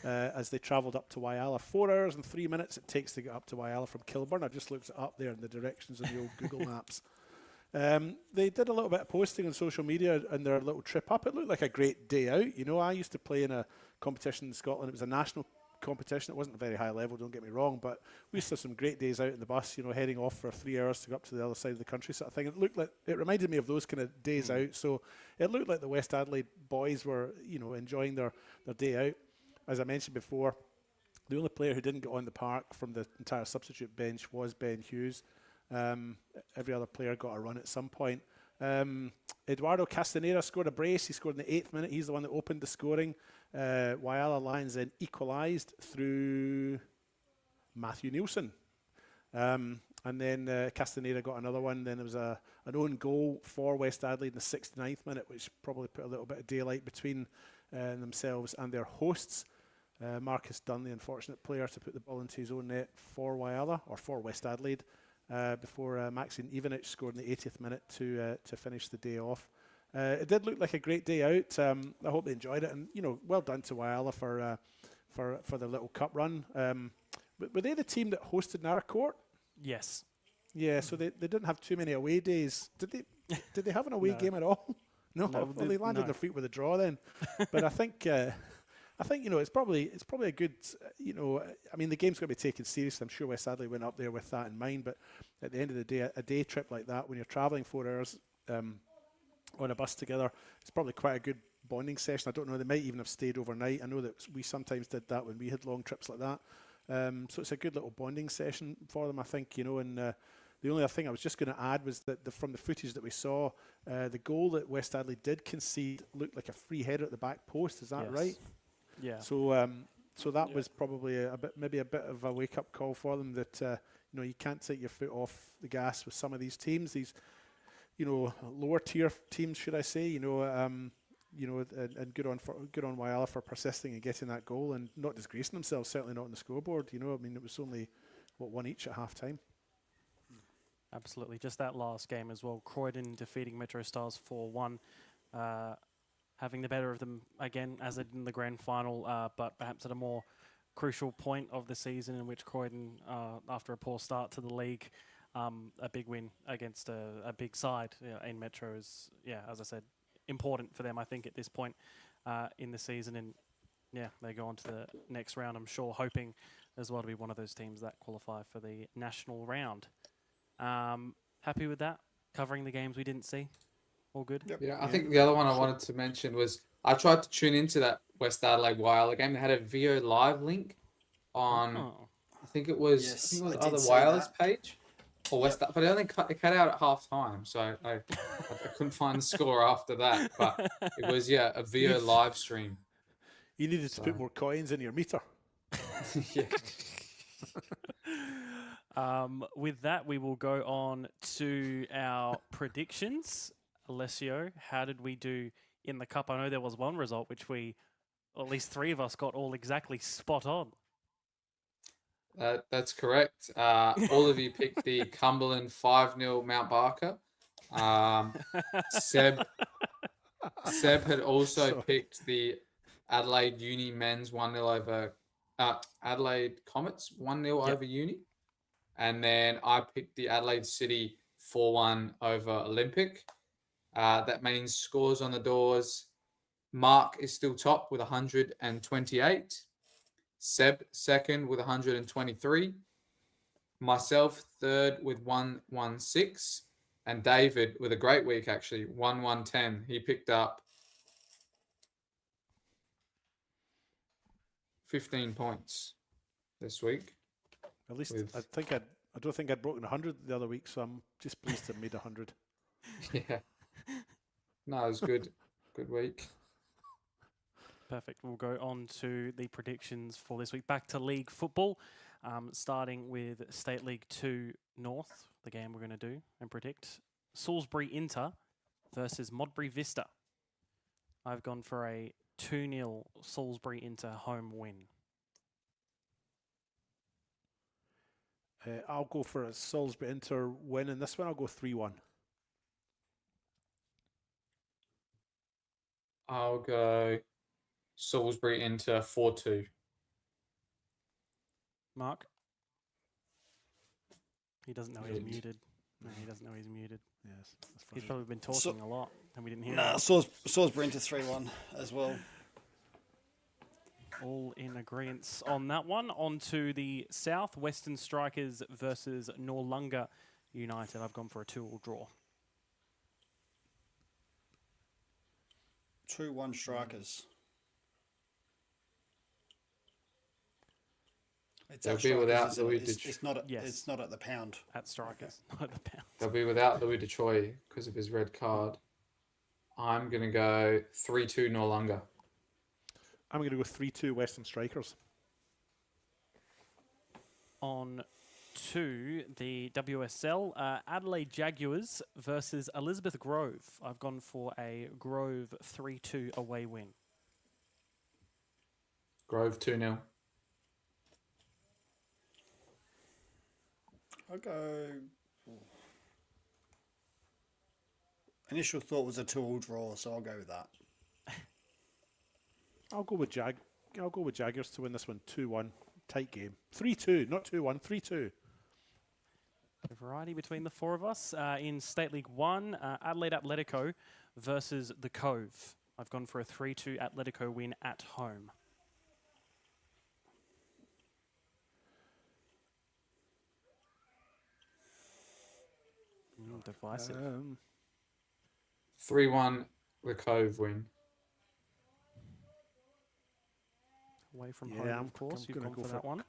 G: as they travelled up to Whyalla. 4 hours and 3 minutes it takes to get up to Whyalla from Kilburn. I just looked it up there in the directions of the old Google Maps. They did a little bit of posting on social media and their little trip up. It looked like a great day out. You know, I used to play in a competition in Scotland. It was a national competition. It wasn't a very high level, don't get me wrong, but we used to have some great days out in the bus, you know, heading off for 3 hours to go up to the other side of the country sort of thing. It looked like, it reminded me of those kind of days out. So it looked like the West Adelaide boys were, you know, enjoying their day out. As I mentioned before, the only player who didn't get on the park from the entire substitute bench was Ben Hughes. Every other player got a run at some point. Eduardo Castaneda scored a brace. He scored in the 8th minute. He's the one that opened the scoring. Whyalla Lions then equalised through Matthew Nicholson. And then Castaneda got another one. Then there was an own goal for West Adelaide in the 69th minute, which probably put a little bit of daylight between themselves and their hosts. Marcus Dunn, the unfortunate player, to put the ball into his own net for Whyalla, or for West Adelaide, before Maxine Ivanich scored in the 80th minute to finish the day off. It did look like a great day out. I hope they enjoyed it, and you know, well done to Whyalla for their little cup run. Were they the team that hosted Naracoorte?
C: Yes.
G: Yeah, so they didn't have too many away days. Did they have an away game at all? No, well, they landed their feet with a draw then. But I think you know, it's probably a good, you know, I mean, the game's going to be taken seriously. I'm sure West Adelaide went up there with that in mind, but at the end of the day, a day trip like that, when you're travelling 4 hours on a bus together, it's probably quite a good bonding session. I don't know, they might even have stayed overnight. I know that we sometimes did that when we had long trips like that. So it's a good little bonding session for them, I think, you know, and the only other thing I was just going to add was that from the footage that we saw, the goal that West Adelaide did concede looked like a free header at the back post. Is that right?
C: Yeah.
G: So that was probably maybe a bit of a wake-up call for them that you know, you can't take your foot off the gas with some of these teams, these, you know, lower tier teams, should I say? You know, and good on Whyalla for persisting and getting that goal and not disgracing themselves. Certainly not on the scoreboard. You know, I mean, it was only one each at half time.
C: Absolutely. Just that last game as well. Croydon defeating Metro Stars 4-1. Having the better of them again, as it in the grand final, but perhaps at a more crucial point of the season in which Croydon, after a poor start to the league, a big win against a big side in Metro is, as I said, important for them, I think, at this point in the season. And, they go on to the next round, I'm sure, hoping as well to be one of those teams that qualify for the national round. Happy with that? Covering the games we didn't see? All good?
E: Yep. Yeah, I think the other one I wanted to mention was I tried to tune into that West Adelaide Whyalla game. They had a VO Live link on, I think it was, either Whyall's page or West, but it only cut out at half time, so I couldn't find the score after that. But it was a VO live stream.
G: You needed to put more coins in your meter.
E: Yeah.
C: With that, we will go on to our predictions. Alessio, how did we do in the cup? I know there was one result which at least three of us got all exactly spot on.
E: That's correct. All of you picked the Cumberland 5-0 Mount Barker. Seb had also picked the Adelaide Uni men's 1-0 over Adelaide Comets 1-0 over Uni. And then I picked the Adelaide City 4-1 over Olympic. That means scores on the doors. Mark is still top with 128. Seb second with 123. Myself third with 116. And David with a great week, actually, 110. He picked up 15 points this week.
G: At least I don't think I'd broken 100 the other week, so I'm just pleased to have made 100.
E: Yeah. No, it was good. Good week.
C: Perfect. We'll go on to the predictions for this week. Back to league football, starting with State League 2 North, the game we're going to do and predict. Salisbury Inter versus Modbury Vista. I've gone for a 2-0 Salisbury Inter home win.
G: I'll go for a Salisbury Inter win, and this one I'll go 3-1.
E: I'll go Salisbury Inter 4-2.
C: Mark? He doesn't know he's muted. No, he doesn't know he's muted.
G: Yes, that's
C: He's
G: funny.
C: probably been talking a lot, and we didn't hear
F: Nah,
C: him.
F: Salisbury into 3-1 as well.
C: All in agreement on that one. On to the South Western Strikers versus Noarlunga United. I've gone for a 2-2 draw.
F: 2-1 Strikers. It's
E: They'll
F: at
E: be
F: Strikers,
E: without
F: isn't it?
E: Louis
F: It's not at,
C: Yes.
F: it's not at the Pound.
C: At Strikers, not at the Pound.
E: They'll be without Louis DeChoy because of his red card. I'm going to go 3-2 Noarlunga.
G: I'm going to go 3-2 Western Strikers.
C: On to the WSL, Adelaide Jaguars versus Elizabeth Grove. I've gone for a Grove 3-2 away win.
E: Grove 2-0.
F: I'll go. Initial thought was a 2-2 draw, so I'll go with that.
G: I'll go with Jaguars to win this one 2-1. Tight game. 3-2, not 2-1, 3-2.
C: A variety between the four of us. In State League 1, Adelaide Atletico versus the Cove. I've gone for a 3-2 Atletico win at home. Divisive.
E: 3-1 the Cove win.
C: Away from
G: Yeah,
C: home,
G: I'm-
C: of course.
G: I'm
C: You've
G: gonna
C: gone
G: go
C: for
G: for
C: that one.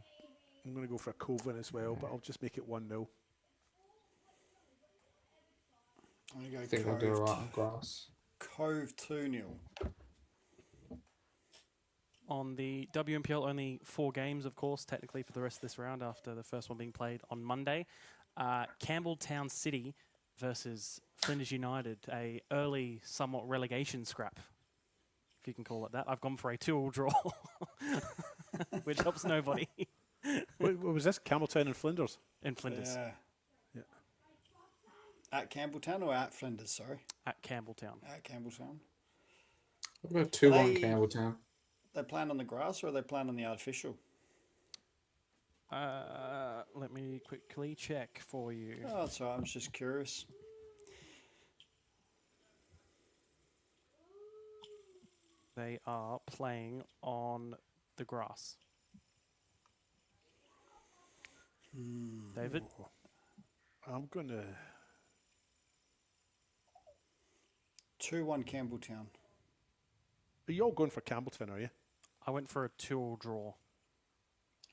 G: I'm going to go for a Cove win as well, but I'll just make it 1-0.
F: I'm going to go
E: I think they'll do alright on grass.
F: Cove 2-0.
C: On the WMPL, only 4 games, of course, technically for the rest of this round after the first one being played on Monday. Campbelltown City versus Flinders United, a early, somewhat relegation scrap, if you can call it that. I've gone for a 2-2 draw, which helps nobody.
G: What was this? Campbelltown and Flinders?
C: In Flinders.
F: Yeah. At Campbelltown or at Flinders, sorry?
C: At Campbelltown.
F: At Campbelltown.
E: I'll go 2-1
F: They-
E: Campbelltown.
F: They playing on the grass or are they playing on the artificial?
C: Let me quickly check for you.
F: Oh, that's all right. I was just curious.
C: They are playing on the grass. David?
G: I'm going to...
F: 2-1 Campbelltown.
G: Are you all going for Campbelltown, are you?
C: I went for a 2-2 draw.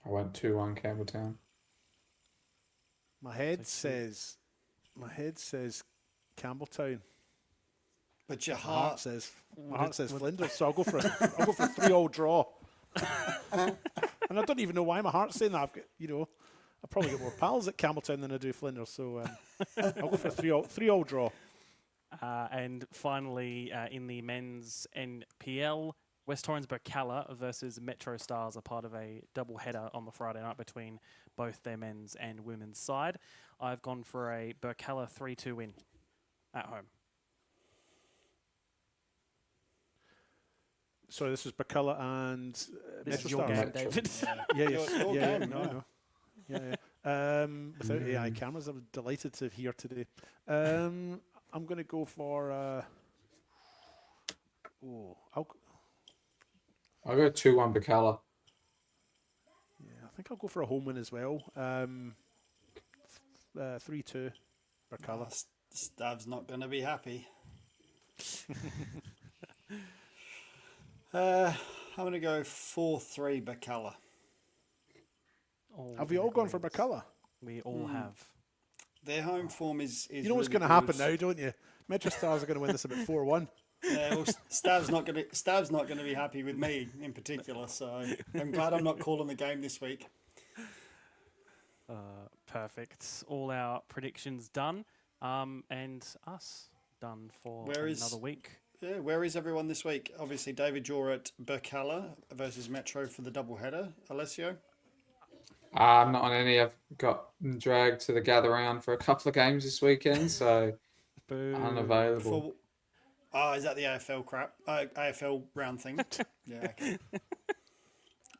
E: I went 2-1 Campbelltown.
G: My head says Campbelltown.
F: But your
G: My heart
F: heart.
G: says Flinders, so I'll go for a 3-3 draw. And I don't even know why my heart's saying that. I probably get more pals at Campbelltown than I do Flinders, so I'll go for a 3-3 draw.
C: And finally, in the men's NPL, West Torrens Birkalla versus Metro Stars are part of a double header on the Friday night between both their men's and women's side. I've gone for a Birkalla 3-2 win at home.
G: Sorry, this is Birkalla and
C: This
G: Metro
C: is your
G: Stars.
C: game, David.
F: Your game,
G: no. Yeah. Without AI cameras, I'm delighted to hear today. I'm going to go for...
E: I'll go 2-1 Birkalla.
G: I think I'll go for a home win as well. 3-2 Birkalla.
F: Stav's not going to be happy. I'm going to go 4-3 Birkalla.
G: Have we all gone for Birkalla?
C: We all have.
F: Their home form is
G: You know what's
F: really
G: going to happen
F: good.
G: now, don't you? Metro Stars are going to win this about 4-1.
F: Yeah, well, Stav's not going to be happy with me in particular. So I'm glad I'm not calling the game this week.
C: Perfect. All our predictions done, and us done for another week.
F: Yeah, where is everyone this week? Obviously, David, you're at Birkalla versus Metro for the double header. Alessio?
E: I'm not on any. I've got dragged to the gather round for a couple of games this weekend, so unavailable.
F: Is that the AFL crap? AFL round thing? Yeah, okay.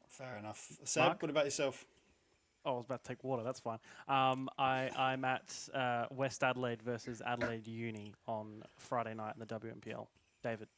F: Fair enough. Seb,
C: Mark?
F: what about yourself?
C: Oh, I was about to take water. That's fine. I'm at West Adelaide versus Adelaide Uni on Friday night in the WMPL. David.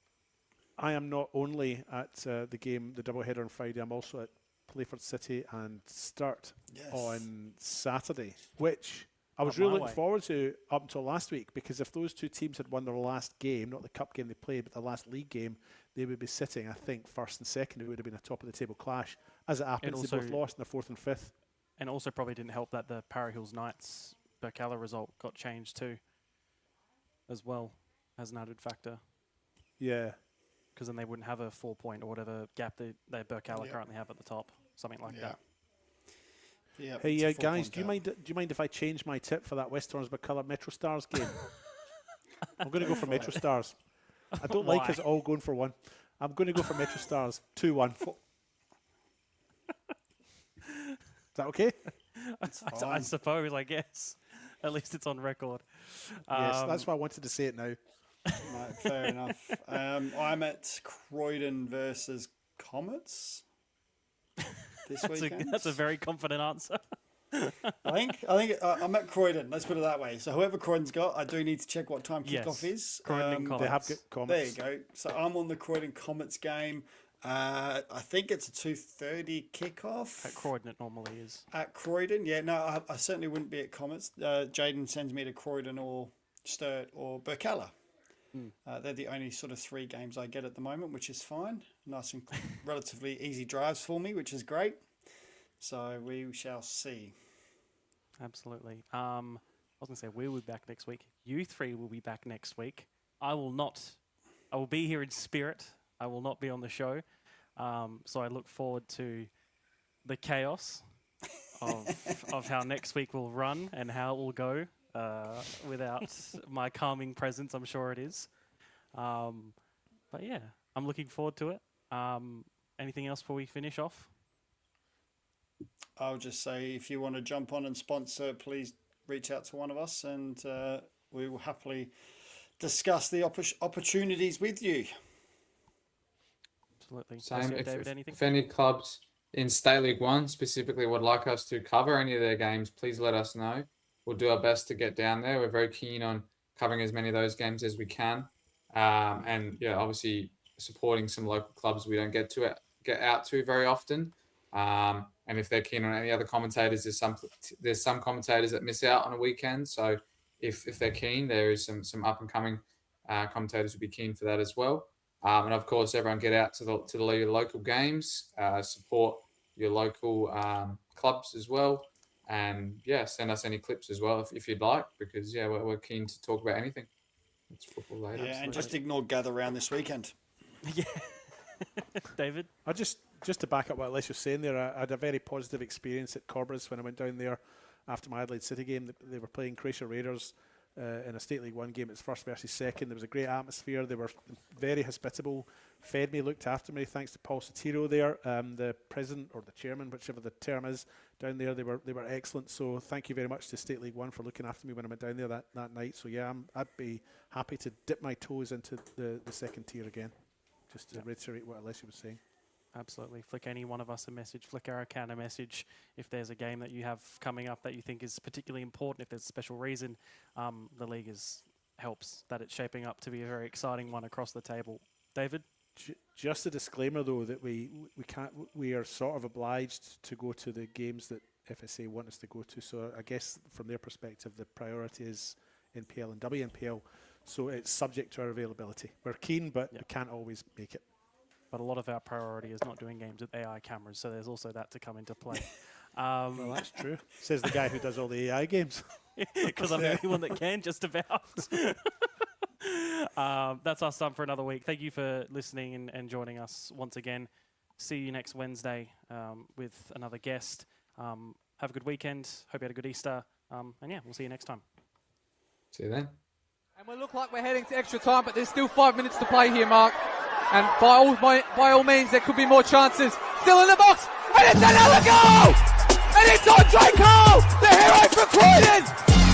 G: I am not only at the game, the doubleheader on Friday, I'm also at Playford City and Sturt on Saturday, which I was really looking forward to up until last week, because if those two teams had won their last game, not the cup game they played, but the last league game, they would be sitting, I think, first and second. It would have been a top of the table clash. As it happens, they both lost in the fourth and fifth.
C: And also probably didn't help that the Parra Hills Knights Birkalla result got changed too, as well, as an added factor.
G: Yeah.
C: Because then they wouldn't have a 4-point or whatever gap they Birkalla currently have at the top, something like that.
F: Yeah.
G: Hey guys, do you mind if I change my tip for that West Torrens Birkalla Metro Stars game? I'm going to go for Metro Stars. I don't like us all going for one. I'm going to go for Metro Stars 2-1. Is that okay?
C: I suppose, I guess. At least it's on record.
G: Yes, that's why I wanted to say it now.
F: Right, fair enough. I'm at Croydon versus Comets this weekend.
C: That's a very confident answer.
F: I think I'm at Croydon. Let's put it that way. So whoever Croydon's got, I do need to check what time kickoff is.
C: Croydon and Comets.
G: They have got Comets.
F: There you go. So I'm on the Croydon Comets game. I think it's a 2:30 kickoff.
C: At Croydon it normally is.
F: At Croydon, yeah. No, I certainly wouldn't be at Comets. Jaden sends me to Croydon or Sturt or Birkalla. They're the only sort of 3 games I get at the moment, which is fine. Nice and relatively easy drives for me, which is great. So we shall see.
C: Absolutely. I was going to say we will be back next week. You 3 will be back next week. I will not. I will be here in spirit. I will not be on the show. So I look forward to the chaos of how next week will run and how it will go. Without my calming presence, I'm sure it is. But yeah, I'm looking forward to it. Anything else before we finish off?
F: I'll just say, if you want to jump on and sponsor, please reach out to one of us, and we will happily discuss the opportunities with you.
C: Absolutely.
E: Same.
C: David, anything?
E: If any clubs in State League 1 specifically would like us to cover any of their games, please let us know. We'll do our best to get down there. We're very keen on covering as many of those games as we can. And yeah, obviously supporting some local clubs we don't get out to very often. And if they're keen on any other commentators, there's some commentators that miss out on a weekend. So if they're keen, there is some up and coming commentators would be keen for that as well. And of course, everyone get out to the local games, support your local clubs as well. And yeah, send us any clips as well if you'd like, because yeah, we're keen to talk about anything. It's football later.
F: Yeah, and just ignore Gather Round this weekend.
C: Yeah. David?
G: I just to back up what Alessio was saying there, I had a very positive experience at Corbras when I went down there after my Adelaide City game. They were playing Croatia Raiders in a State League 1 game. It's first versus second. There was a great atmosphere. They were very hospitable, fed me, looked after me, thanks to Paul Sotiro there, the president or the chairman, whichever the term is, down there. They were excellent. So thank you very much to State League 1 for looking after me when I went down there that night. So yeah, I'd be happy to dip my toes into the second tier again, just to reiterate what Alessio was saying.
C: Absolutely. Flick any one of us a message, flick our account a message if there's a game that you have coming up that you think is particularly important, if there's a special reason. The league helps that it's shaping up to be a very exciting one across the table. David?
G: Just a disclaimer though, that we are sort of obliged to go to the games that FSA want us to go to. So I guess from their perspective, the priority is NPL and WNPL. So it's subject to our availability. We're keen, but we can't always make it.
C: But a lot of our priority is not doing games with AI cameras, so there's also that to come into play.
G: Well, that's true. Says the guy who does all the AI games.
C: Because I'm the only one that can, just about. That's us done for another week. Thank you for listening and joining us once again. See you next Wednesday with another guest. Have a good weekend. Hope you had a good Easter. And yeah, we'll see you next time.
E: See you then.
A: And we look like we're heading to extra time, but there's still 5 minutes to play here, Mark. And by all means, there could be more chances. Still in the box, and it's another goal! And it's Andre Cole, the hero for Croydon!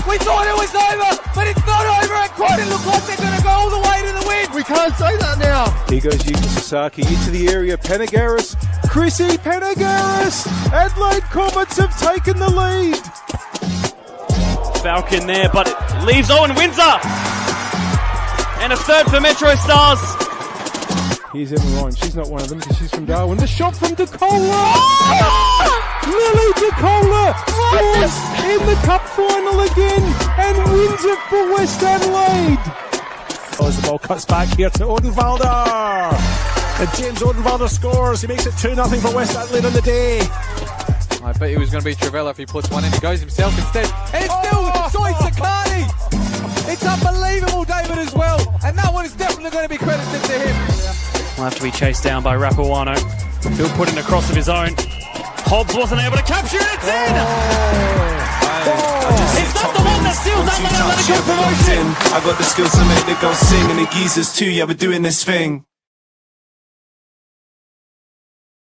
A: We thought it was over, but it's not over, and Croydon look like they're going to go all the way to the win!
J: we can't say that now.
B: Here goes Yuki Sasaki into the area. Panagaris, Chrissy Panagaris. Adelaide Comets have taken the lead.
K: Falcon there, but it leaves Owen Windsor. And a third for Metro Stars.
B: Here's Emma Ryan. She's not one of them because she's from Darwin. The shot from Birkalla. Lily Birkalla scores in the cup final again and wins it for West Adelaide.
G: As the ball cuts back here to Odenwalder. And James Odenwalder scores. He makes it 2-0 for West Adelaide on the day.
A: I bet he was going to be Travella if he puts one in. He goes himself instead. And it's still Joy Sakani. It's unbelievable, David, as well. And that one is definitely going to be credited to him.
K: Will have to be chased down by Rapawano. He'll put in a cross of his own. Hobbs wasn't able to capture it. It's in! It's not the one that steals that Atletico promotion.
D: I got the skills to make the girls sing, and the geezers too. Yeah, we're doing this thing.